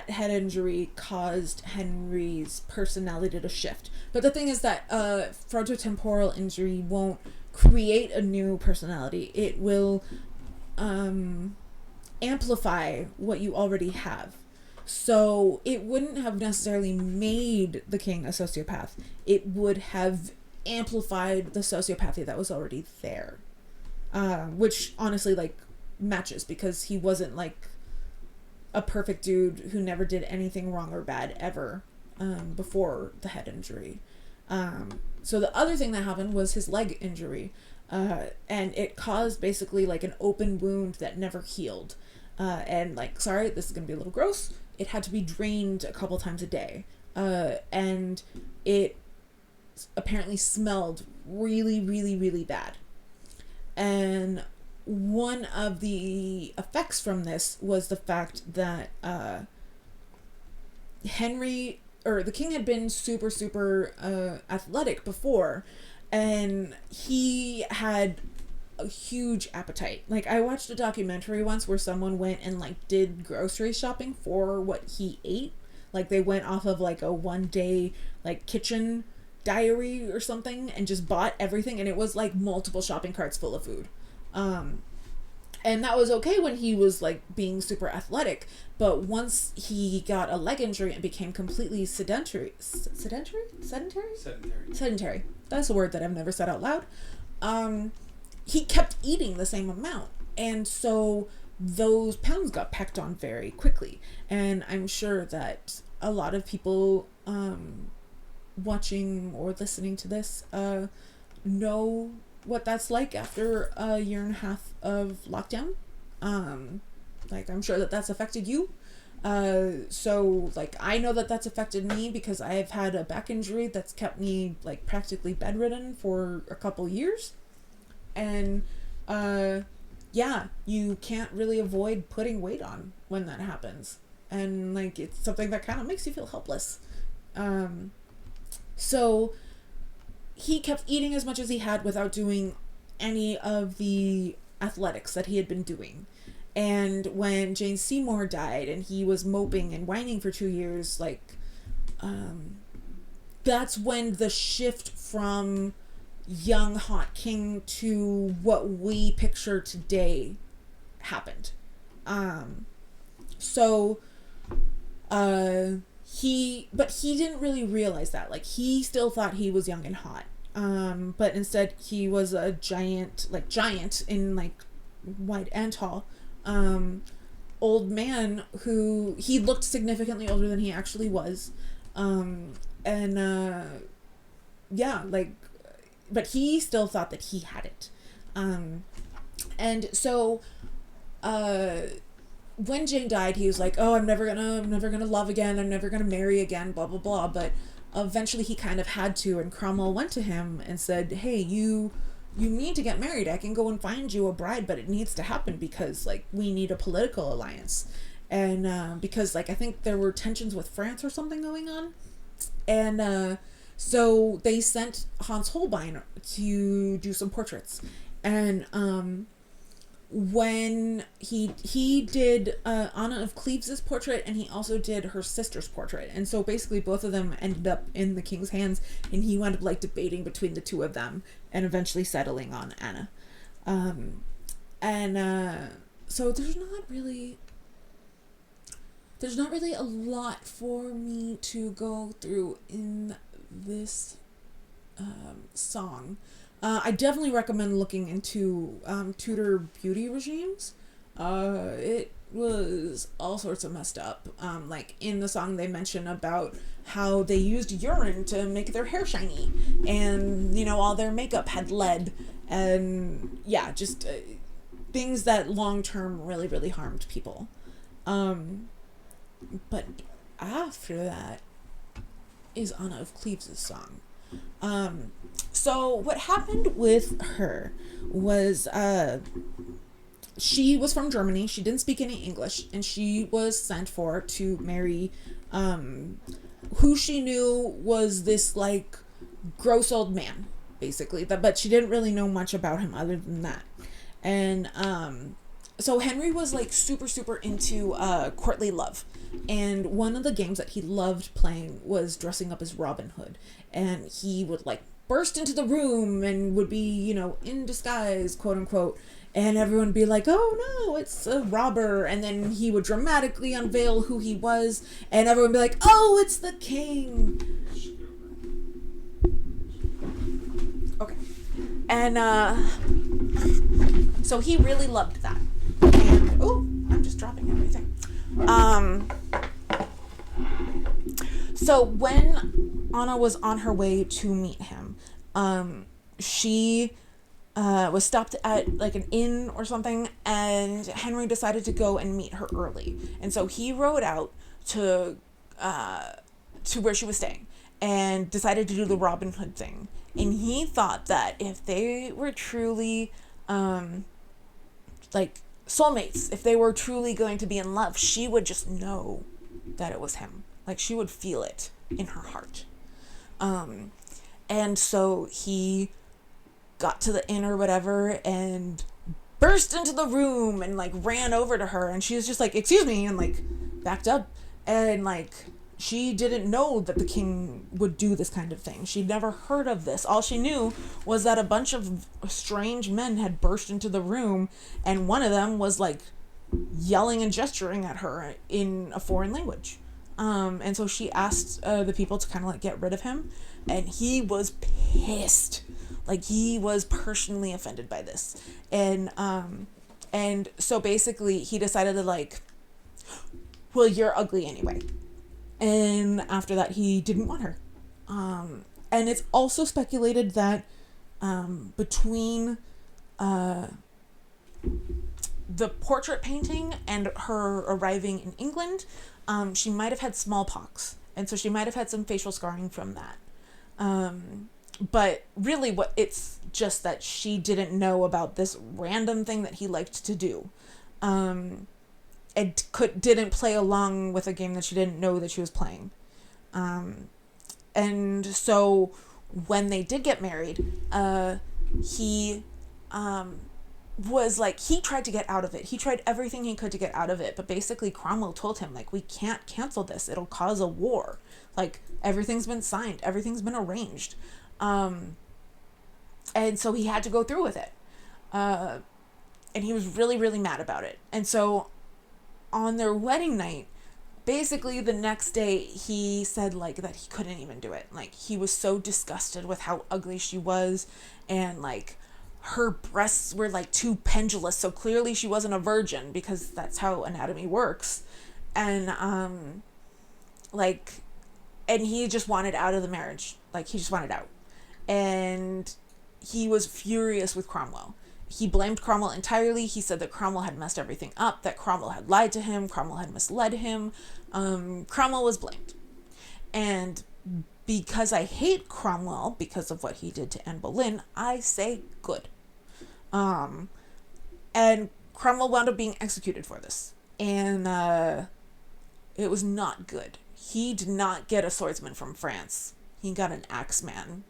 head injury caused Henry's personality to shift. But the thing is that frontotemporal injury won't create a new personality. It will amplify what you already have. So it wouldn't have necessarily made the king a sociopath. It would have amplified the sociopathy that was already there. Which honestly like matches, because he wasn't like a perfect dude who never did anything wrong or bad ever before the head injury. So the other thing that happened was his leg injury, and it caused basically like an open wound that never healed. And like, sorry, this is gonna be a little gross, it had to be drained a couple times a day, and it apparently smelled really, really, really bad. And one of the effects from this was the fact that the king had been super athletic before, and he had a huge appetite. Like, I watched a documentary once where someone went and, like, did grocery shopping for what he ate. Like, they went off of, like, a one-day, like, kitchen diary or something and just bought everything, and it was, like, multiple shopping carts full of food. And that was okay when he was, like, being super athletic, but once he got a leg injury and became completely sedentary. That's a word that I've never said out loud. He kept eating the same amount, and so those pounds got packed on very quickly. And I'm sure that a lot of people watching or listening to this know what that's like after a year and a half of lockdown. Like, I'm sure that that's affected you. So, like, I know that that's affected me because I've had a back injury that's kept me, like, practically bedridden for a couple years. And, yeah, you can't really avoid putting weight on when that happens. And, like, it's something that kind of makes you feel helpless. So he kept eating as much as he had without doing any of the athletics that he had been doing. And when Jane Seymour died and he was moping and whining for 2 years, like, that's when the shift from young hot king to what we picture today happened. He didn't really realize that. Like, he still thought he was young and hot. But instead he was a giant in, like, wide and tall, old man who he looked significantly older than he actually was. Yeah, like, but he still thought that he had it. And so, when Jane died, he was like, oh, I'm never gonna love again. I'm never gonna marry again, blah, blah, blah. But eventually he kind of had to, and Cromwell went to him and said, hey, you need to get married. I can go and find you a bride, but it needs to happen because, like, we need a political alliance. And, because, like, I think there were tensions with France or something going on. And, so they sent Hans Holbein to do some portraits. And, when he did Anna of Cleves' portrait, and he also did her sister's portrait, and so basically both of them ended up in the king's hands, and he wound up, like, debating between the two of them and eventually settling on Anna. So there's not really a lot for me to go through in this song. I definitely recommend looking into Tudor beauty regimes. It was all sorts of messed up. Like, in the song they mention about how they used urine to make their hair shiny, and, you know, all their makeup had lead, and yeah, just things that long term really, really harmed people. But after that is Anna of Cleves' song. So what happened with her was, she was from Germany. She didn't speak any English, and she was sent for to marry, who she knew was this, like, gross old man, basically. But she didn't really know much about him other than that. And, so Henry was, like, super, super into, courtly love. And one of the games that he loved playing was dressing up as Robin Hood. And he would, like, burst into the room and would be, you know, in disguise, quote unquote, and everyone would be like, oh no, it's a robber, and then he would dramatically unveil who he was, and everyone would be like, oh, it's the king. Okay. And so he really loved that. And I'm just dropping everything. So when Anna was on her way to meet him, she was stopped at, like, an inn or something, and Henry decided to go and meet her early. And so he rode out to where she was staying and decided to do the Robin Hood thing. And he thought that if they were truly, like, soulmates, if they were truly going to be in love, she would just know that it was him. Like, she would feel it in her heart. And so he got to the inn or whatever and burst into the room and like ran over to her, and she was just like, excuse me, and like backed up, and like she didn't know that the king would do this kind of thing. She'd never heard of this. All she knew was that a bunch of strange men had burst into the room, and one of them was like yelling and gesturing at her in a foreign language. And so she asked the people to kind of like get rid of him, and he was pissed. Like, he was personally offended by this. And so basically he decided to like, well, you're ugly anyway. And after that, he didn't want her. And it's also speculated that between the portrait painting and her arriving in England, she might have had smallpox. And so she might have had some facial scarring from that. But really it's just that she didn't know about this random thing that he liked to do. And didn't play along with a game that she didn't know that she was playing. And so when they did get married, he was like, he tried to get out of it. He tried everything he could to get out of it. But basically Cromwell told him, like, we can't cancel this. It'll cause a war. Like, everything's been signed. Everything's been arranged. And so he had to go through with it. And he was really, really mad about it. And so on their wedding night, basically the next day, he said like that he couldn't even do it. Like, he was so disgusted with how ugly she was, and like her breasts were like too pendulous, so clearly she wasn't a virgin, because that's how anatomy works. And and he just wanted out of the marriage. Like, he just wanted out. And he was furious with Cromwell. He blamed Cromwell entirely. He said that Cromwell had messed everything up, that Cromwell had lied to him, Cromwell had misled him. Cromwell was blamed. And because I hate Cromwell because of what he did to Anne Boleyn, I say good. And Cromwell wound up being executed for this. And it was not good. He did not get a swordsman from France. He got an axeman.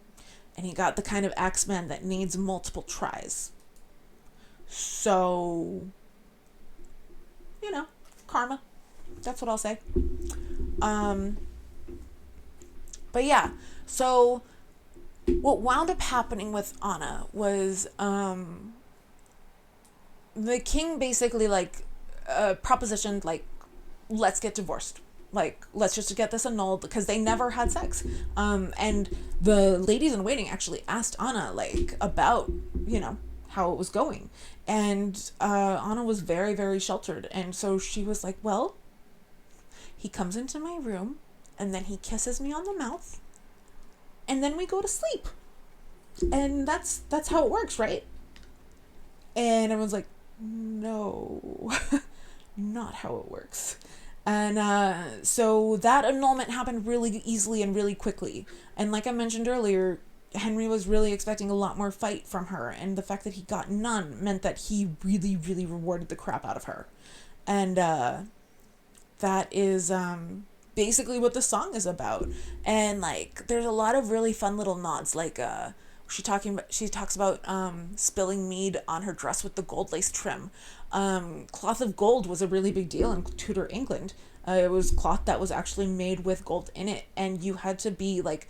And he got the kind of axeman that needs multiple tries. So, karma. That's what I'll say. But yeah, so what wound up happening with Anna was the king basically propositioned, like, let's get divorced. Like, let's just get this annulled, because they never had sex. And the ladies in waiting actually asked Anna, like, about, how it was going. And Anna was very, very sheltered. And so she was like, well, he comes into my room, and then he kisses me on the mouth, and then we go to sleep. And that's how it works, right? And everyone's like, no, not how it works. And so that annulment happened really easily and really quickly. And like I mentioned earlier, Henry was really expecting a lot more fight from her, and the fact that he got none meant that he really, really rewarded the crap out of her. And that is basically what the song is about. And like, there's a lot of really fun little nods, like she talks about spilling mead on her dress with the gold lace trim. Cloth of gold was a really big deal in Tudor England. It was cloth that was actually made with gold in it, and you had to be like,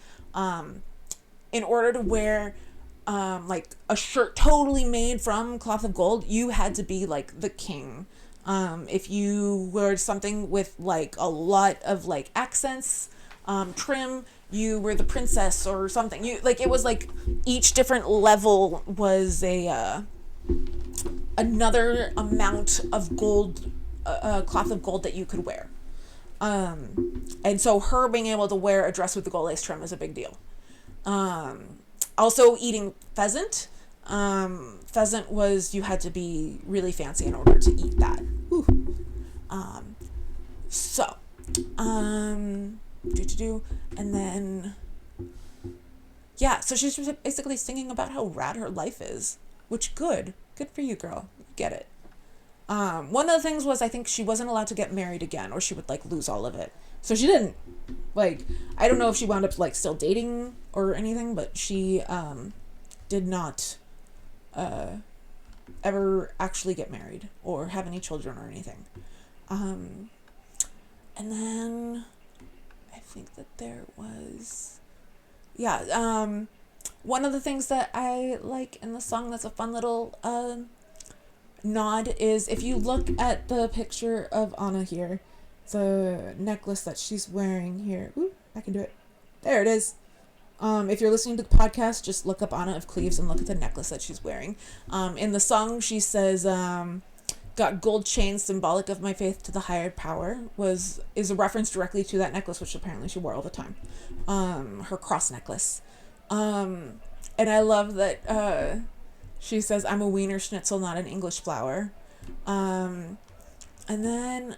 in order to wear like a shirt totally made from cloth of gold, you had to be like the king. If you wore something with like a lot of like accents, trim, you were the princess or something. It was like each different level was another amount of gold, cloth of gold that you could wear. And so her being able to wear a dress with the gold lace trim is a big deal. Also eating pheasant. Pheasant was, you had to be really fancy in order to eat that. Whew. And then, yeah, so she's basically singing about how rad her life is, which good for you, girl. You get it. One of the things was, I think she wasn't allowed to get married again, or she would like lose all of it. So she didn't. Like, I don't know if she wound up like still dating or anything, but she did not ever actually get married or have any children or anything. And then I think that there was, one of the things that I like in the song that's a fun little nod is if you look at the picture of Anna here, the necklace that she's wearing here. Ooh, I can do it. There it is. If you're listening to the podcast, just look up Anna of Cleves and look at the necklace that she's wearing. In the song, she says, got gold chains symbolic of my faith to the higher power, is a reference directly to that necklace, which apparently she wore all the time. Her cross necklace. And I love that she says, I'm a Wiener Schnitzel, not an English flower. And then,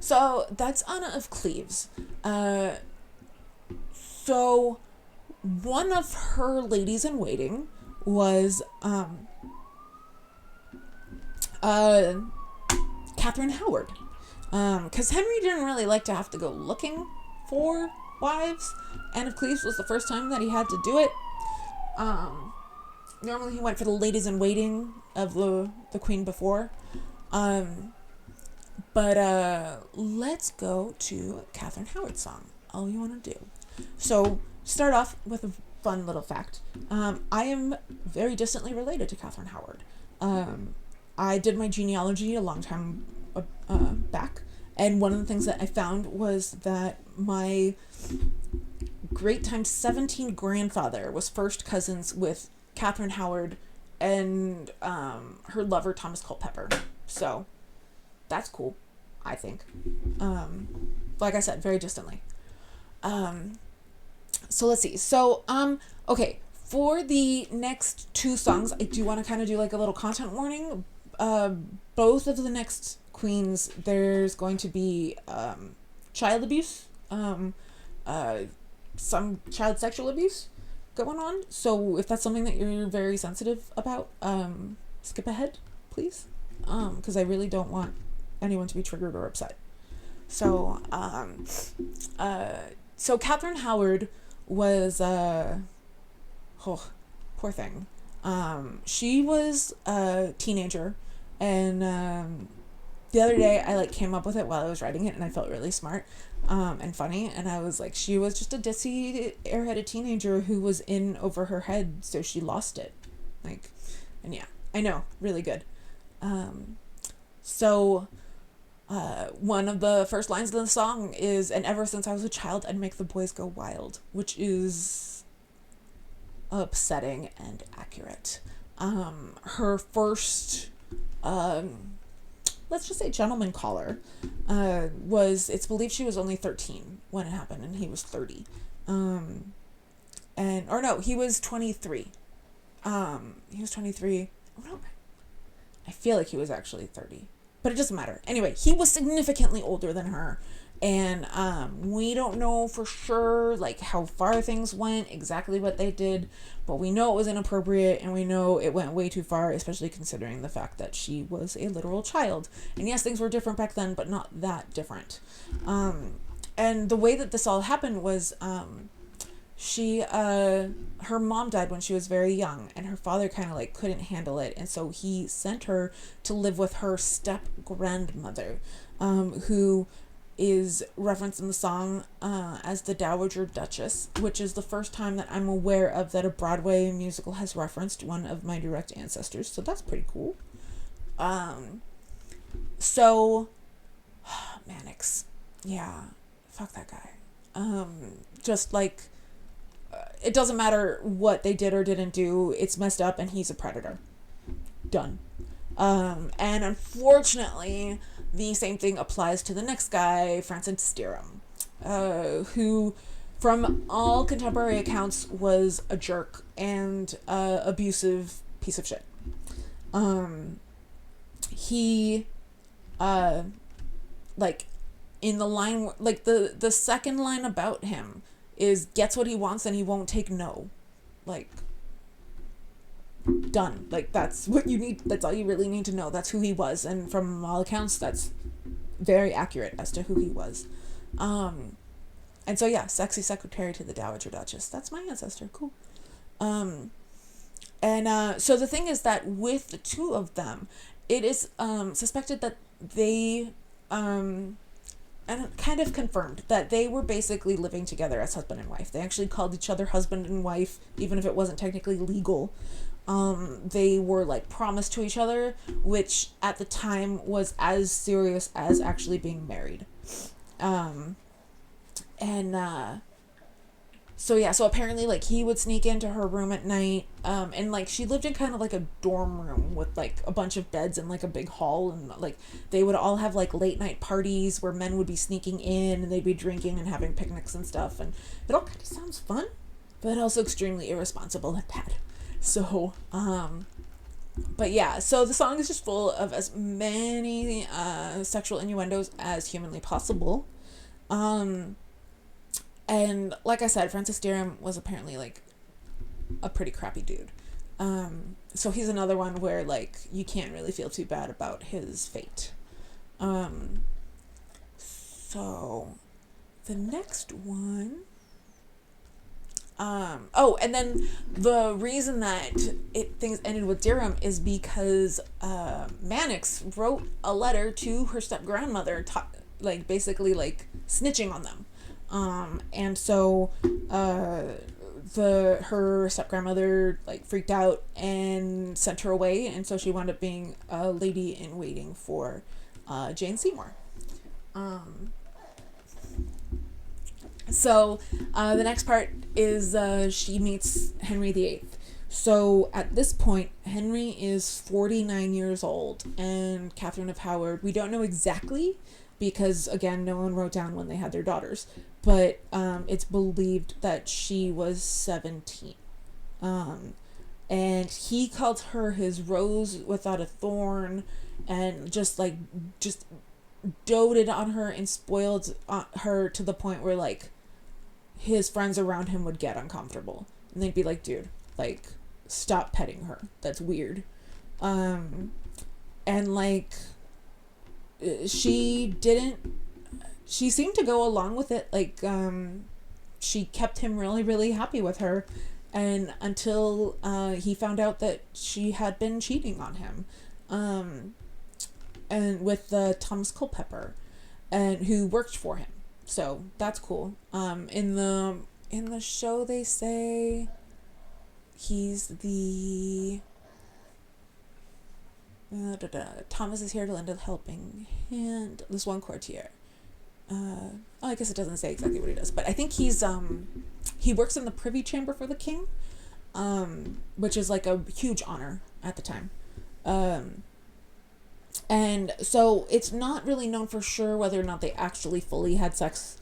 so that's Anna of Cleves. So one of her ladies in waiting was Katherine Howard. Because Henry didn't really like to have to go looking for wives. Anne of Cleves was the first time that he had to do it. Normally he went for the ladies in waiting of the queen before. But let's go to Katherine Howard's song, All You Want to Do. So start off with a fun little fact. I am very distantly related to Katherine Howard. I did my genealogy a long time back, and one of the things that I found was that my great times 17 grandfather was first cousins with Katherine Howard and her lover Thomas Culpeper. So that's cool, I think. Like I said, very distantly. So let's see. So, okay, for the next two songs, I do want to kind of do like a little content warning. Both of the next queens, there's going to be child abuse, some child sexual abuse going on. So if that's something that you're very sensitive about, skip ahead, please. Because I really don't want anyone to be triggered or upset. So, so Katherine Howard was, poor thing. She was a teenager, and the other day I like came up with it while I was writing it, and I felt really smart and funny, and I was like, she was just a ditzy, airheaded teenager who was in over her head, so she lost it. Like, and yeah, I know, really good. So one of the first lines of the song is, and ever since I was a child, I'd make the boys go wild, which is upsetting and accurate. Her first, let's just say gentleman caller, it's believed she was only 13 when it happened, and he was 30. He was 23. He was 23. Oh, no. I feel like he was actually 30. But it doesn't matter. Anyway, he was significantly older than her. And we don't know for sure like how far things went, exactly what they did, but we know it was inappropriate, and we know it went way too far, especially considering the fact that she was a literal child. And yes, things were different back then, but not that different. And the way that this all happened was her mom died when she was very young, and her father kind of like couldn't handle it, and so he sent her to live with her step grandmother, who is referenced in the song as the Dowager Duchess, which is the first time that I'm aware of that a Broadway musical has referenced one of my direct ancestors, so that's pretty cool. So Mannix, yeah, fuck that guy. Just like, it doesn't matter what they did or didn't do, it's messed up, and he's a predator. Done. And unfortunately, the same thing applies to the next guy, Francis Stearham, who, from all contemporary accounts, was a jerk and abusive piece of shit. He, like, in the line, like, the second line about him is, gets what he wants and he won't take no. Like, done. Like, that's what you need. That's all you really need to know. That's who he was, and from all accounts, that's very accurate as to who he was. And so yeah, sexy secretary to the Dowager Duchess. That's my ancestor. Cool. And so the thing is that with the two of them, it is suspected that they and kind of confirmed that they were basically living together as husband and wife. They actually called each other husband and wife, even if it wasn't technically legal. They were like promised to each other, which at the time was as serious as actually being married. So apparently like he would sneak into her room at night, and like she lived in kind of like a dorm room with like a bunch of beds and like a big hall, and like they would all have like late night parties where men would be sneaking in and they'd be drinking and having picnics and stuff, and it all kind of sounds fun, but also extremely irresponsible and bad. So but yeah, so the song is just full of as many sexual innuendos as humanly possible. And like I said, Francis Derham was apparently like a pretty crappy dude. So he's another one where like you can't really feel too bad about his fate. So the next one. And then the reason that things ended with Derham is because Mannix wrote a letter to her step-grandmother, like basically like snitching on them. And so her step-grandmother like freaked out and sent her away, and so she wound up being a lady in waiting for Jane Seymour. So the next part is she meets Henry VIII. So at this point, Henry is 49 years old, and Katherine of Howard, we don't know exactly because, again, no one wrote down when they had their daughters, but it's believed that she was 17. And he called her his rose without a thorn, and just doted on her and spoiled her to the point where, like, his friends around him would get uncomfortable. And they'd be like, dude, like, stop petting her. That's weird. And, like, she seemed to go along with it. Like, she kept him really, really happy with her. And until he found out that she had been cheating on him. And with Thomas Culpeper, and who worked for him. So that's cool. In the show they say he's the Thomas is here to lend a helping hand. This one courtier. I guess it doesn't say exactly what he does, but I think he works in the Privy Chamber for the king, which is like a huge honor at the time. And so it's not really known for sure whether or not they actually fully had sex.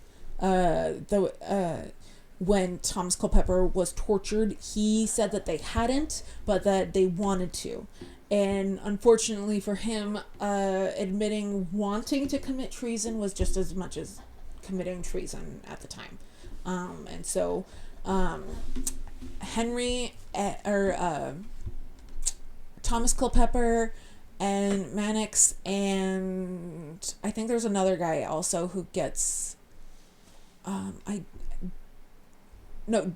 When Thomas Culpeper was tortured, he said that they hadn't, but that they wanted to. And unfortunately for him, admitting wanting to commit treason was just as much as committing treason at the time. And so Thomas Culpeper and Mannix, and I think there's another guy also who gets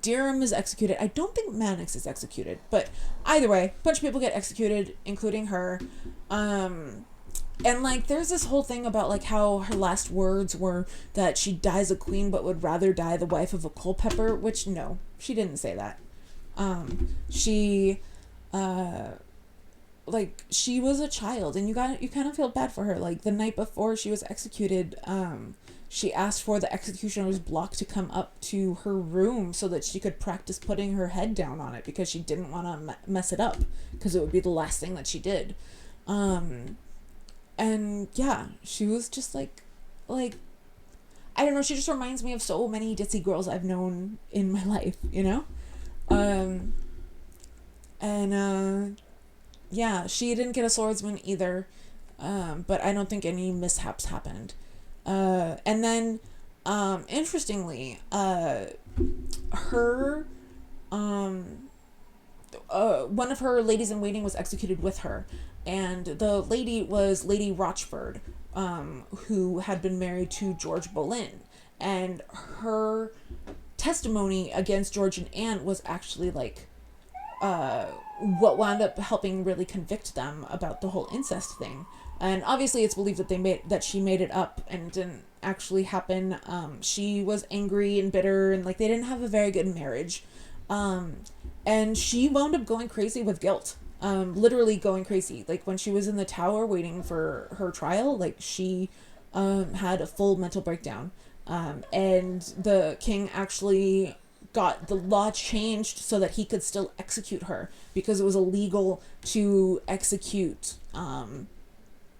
Derham is executed. I don't think Mannix is executed, but either way, a bunch of people get executed, including her. And like there's this whole thing about like how her last words were that she dies a queen but would rather die the wife of a Culpeper, which no, she didn't say that. She was a child, and you kind of feel bad for her. Like the night before she was executed, she asked for the executioner's block to come up to her room so that she could practice putting her head down on it because she didn't want to mess it up because it would be the last thing that she did. And yeah, she was just like I don't know, she just reminds me of so many ditzy girls I've known in my life, you know? Yeah, she didn't get a swordsman either, but I don't think any mishaps happened. And then, interestingly, her, one of her ladies in waiting was executed with her, and the lady was Lady Rochford, who had been married to George Boleyn, and her testimony against George and Anne was actually like what wound up helping really convict them about the whole incest thing. And obviously it's believed that she made it up and didn't actually happen. She was angry and bitter, and like they didn't have a very good marriage. And she wound up going crazy with guilt. Literally going crazy. Like when she was in the tower waiting for her trial, like she had a full mental breakdown. And the king actually got the law changed so that he could still execute her, because it was illegal to execute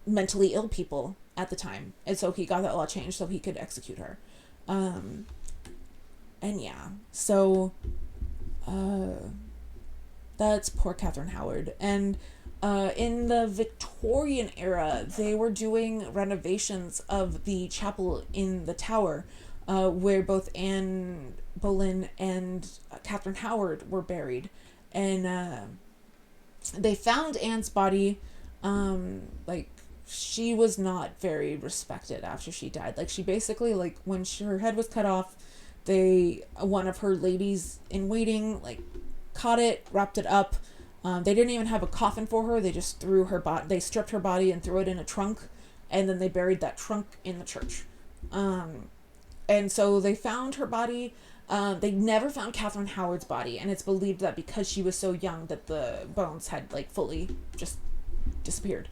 mentally ill people at the time. And so he got that law changed so he could execute her. And yeah, so that's poor Katherine Howard. And in the Victorian era, they were doing renovations of the chapel in the Tower, where both Anne Boleyn and Katherine Howard were buried. And they found Anne's body. Like, she was not very respected after she died. Like, she basically, like, when her head was cut off, one of her ladies in waiting, like, caught it, wrapped it up. They didn't even have a coffin for her. They just threw her they stripped her body and threw it in a trunk, and then they buried that trunk in the church. And so they found her body. They never found Katherine Howard's body, and it's believed that because she was so young that the bones had like fully just disappeared.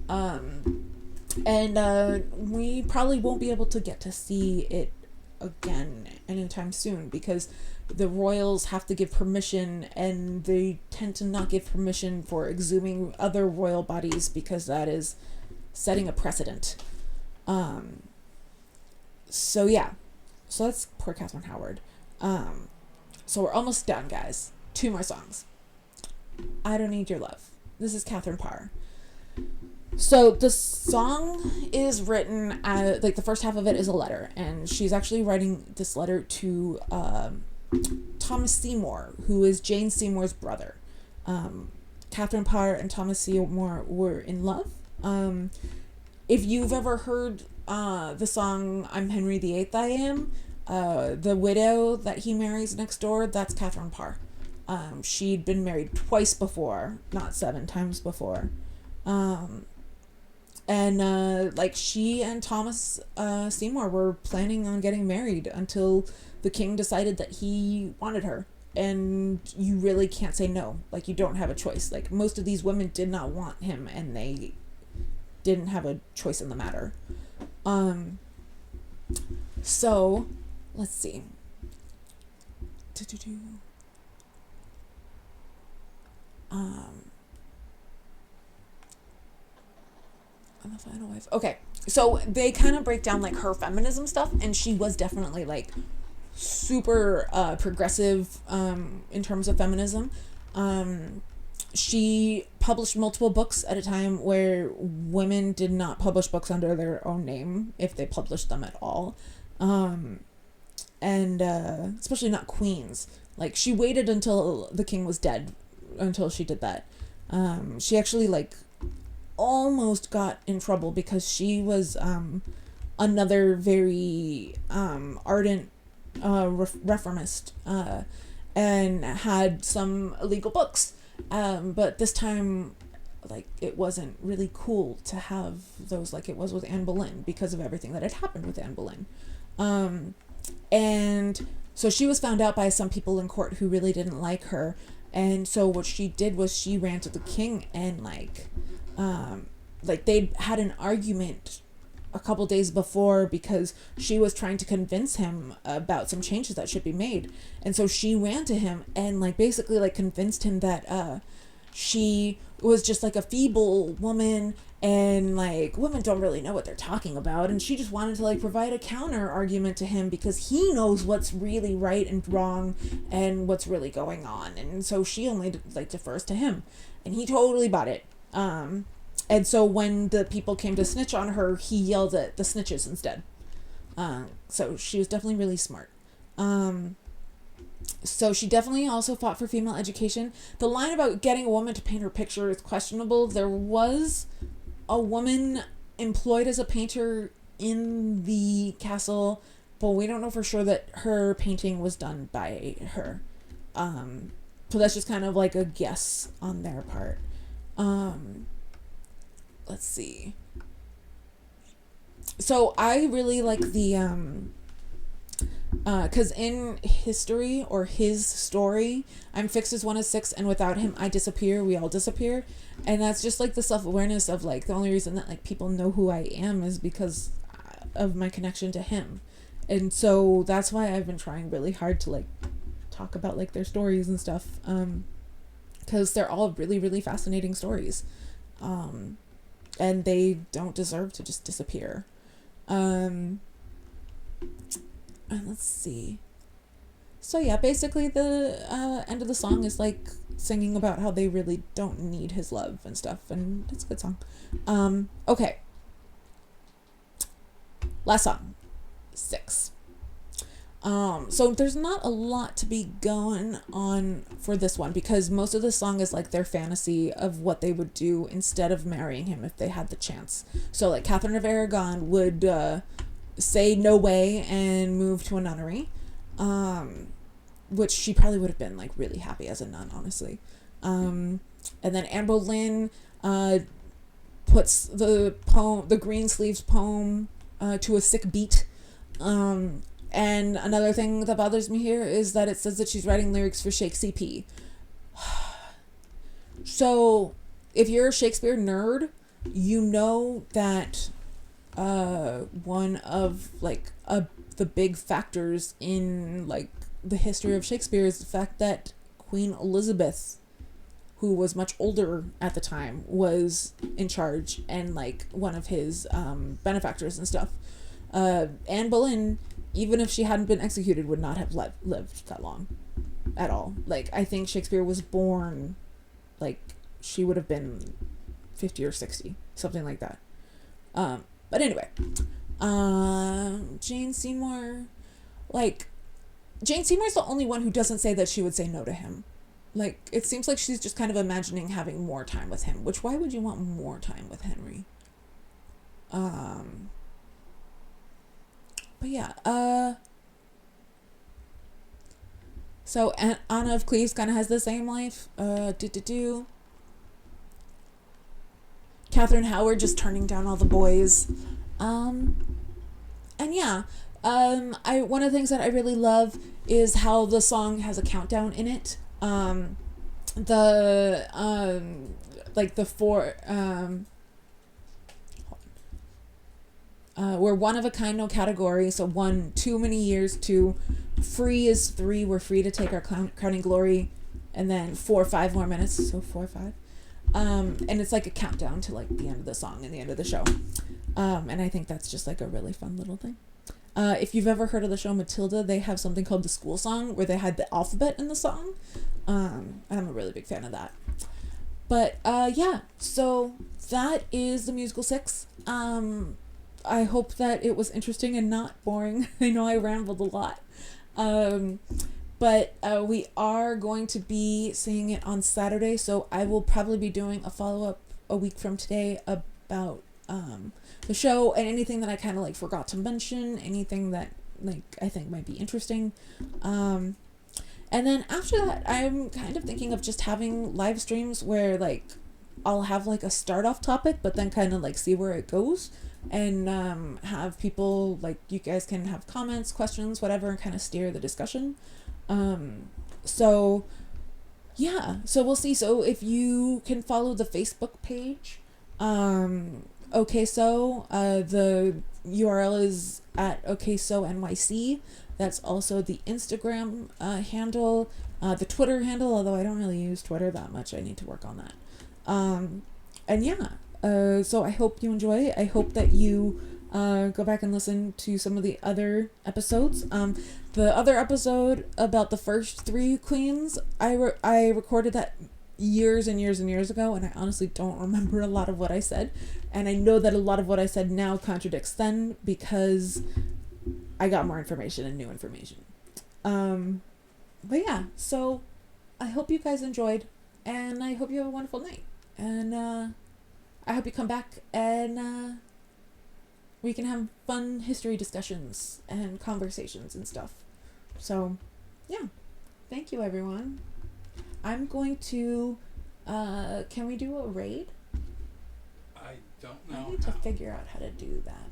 And we probably won't be able to get to see it again anytime soon, because the royals have to give permission, and they tend to not give permission for exhuming other royal bodies because that is setting a precedent. So yeah, so that's poor Katherine Howard. So we're almost done, guys. 2 more songs. I Don't Need Your Love. This is Katherine Parr. So the song is written like the first half of it is a letter, and she's actually writing this letter to Thomas Seymour, who is Jane Seymour's brother. Katherine Parr and Thomas Seymour were in love. If you've ever heard the song I'm Henry VIII I Am, the widow that he marries next door, that's Katherine Parr. She'd been married twice before, not 7 times before. And like she and Thomas Seymour were planning on getting married until the king decided that he wanted her. And you really can't say no. Like, you don't have a choice. Like, most of these women did not want him, and they didn't have a choice in the matter. So let's see. The Final Wife. Okay, so they kind of break down like her feminism stuff, and she was definitely like super progressive in terms of feminism. She published multiple books at a time where women did not publish books under their own name, if they published them at all. And especially not queens. Like, she waited until the king was dead until she did that. She actually like almost got in trouble because she was another very ardent reformist and had some illegal books, but this time like it wasn't really cool to have those like it was with Anne Boleyn, because of everything that had happened with Anne Boleyn. And so she was found out by some people in court who really didn't like her, and so what she did was she ran to the king, and like they'd had an argument a couple days before because she was trying to convince him about some changes that should be made. And so she ran to him and like basically like convinced him that she was just like a feeble woman, and like women don't really know what they're talking about, and she just wanted to like provide a counter argument to him because he knows what's really right and wrong and what's really going on, and so she only like defers to him, and he totally bought it. And so when the people came to snitch on her, he yelled at the snitches instead. So she was definitely really smart. So she definitely also fought for female education. The line about getting a woman to paint her picture is questionable. There was a woman employed as a painter in the castle, but we don't know for sure that her painting was done by her. So that's just kind of like a guess on their part. Let's see. So I really like the because in history or his story, I'm fixed as one as six, and without him I disappear, we all disappear. And that's just like the self-awareness of like the only reason that like people know who I am is because of my connection to him. And so that's why I've been trying really hard to like talk about like their stories and stuff, because they're all really, really fascinating stories, and they don't deserve to just disappear. And let's see. So yeah, basically the end of the song is like singing about how they really don't need his love and stuff, and it's a good song. Okay. Last song, 6. So there's not a lot to be going on for this one because most of the song is like their fantasy of what they would do instead of marrying him if they had the chance. So like Katherine of Aragon would say no way and move to a nunnery, which she probably would have been like really happy as a nun, honestly. And then Anne Boleyn puts the Greensleeves poem to a sick beat. And another thing that bothers me here is that it says that she's writing lyrics for Shakespeare. So, if you're a Shakespeare nerd, you know that one of like the big factors in like the history of Shakespeare is the fact that Queen Elizabeth, who was much older at the time, was in charge and like one of his benefactors and stuff. Anne Boleyn, even if she hadn't been executed, would not have lived that long at all. Like, I think Shakespeare was born, like, she would have been 50 or 60, something like that. But anyway, Jane Seymour, like, Jane Seymour's the only one who doesn't say that she would say no to him. Like, it seems like she's just kind of imagining having more time with him, which, why would you want more time with Henry? But yeah, so Anna of Cleves kind of has the same life. Katherine Howard just turning down all the boys. And yeah, one of the things that I really love is how the song has a countdown in it. We're one of a kind, no category. So 1, too many years. 2, free is 3. We're free to take our crowning glory. And then 4, 5 more minutes. So 4, 5. And it's like a countdown to like the end of the song and the end of the show. And I think that's just like a really fun little thing. If you've ever heard of the show Matilda, they have something called the school song where they had the alphabet in the song. And I'm a really big fan of that. But yeah, so that is the musical 6. I hope that it was interesting and not boring. I know I rambled a lot. But we are going to be seeing it on Saturday, so I will probably be doing a follow-up a week from today about the show and anything that I kind of like forgot to mention, anything that like I think might be interesting. And then after that, I'm kind of thinking of just having live streams where like I'll have like a start off topic, but then kind of like see where it goes. And have people, like, you guys can have comments, questions, whatever, and kind of steer the discussion. So yeah, so we'll see. So if you can follow the Facebook page, okay, so the URL is at okayso.nyc. That's also the Instagram handle, the Twitter handle, although I don't really use Twitter that much. I need to work on that. And yeah, so I hope you enjoy. I hope that you go back and listen to some of the other episodes. The other episode about the first 3 queens, I recorded that years and years and years ago, and I honestly don't remember a lot of what I said. And I know that a lot of what I said now contradicts then because I got more information and new information. But yeah, so I hope you guys enjoyed, and I hope you have a wonderful night. And I hope you come back and we can have fun history discussions and conversations and stuff. So, yeah. Thank you, everyone. I'm going to. Can we do a raid? I don't know. I need to figure out how to do that.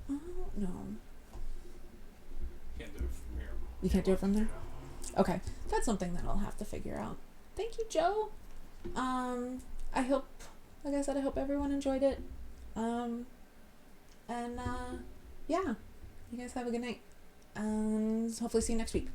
Oh no. Can't do it from here. You can't do it from there? Okay, that's something that I'll have to figure out. Thank you, Joe. I hope, like I said, I hope everyone enjoyed it. Yeah, you guys have a good night. Hopefully see you next week.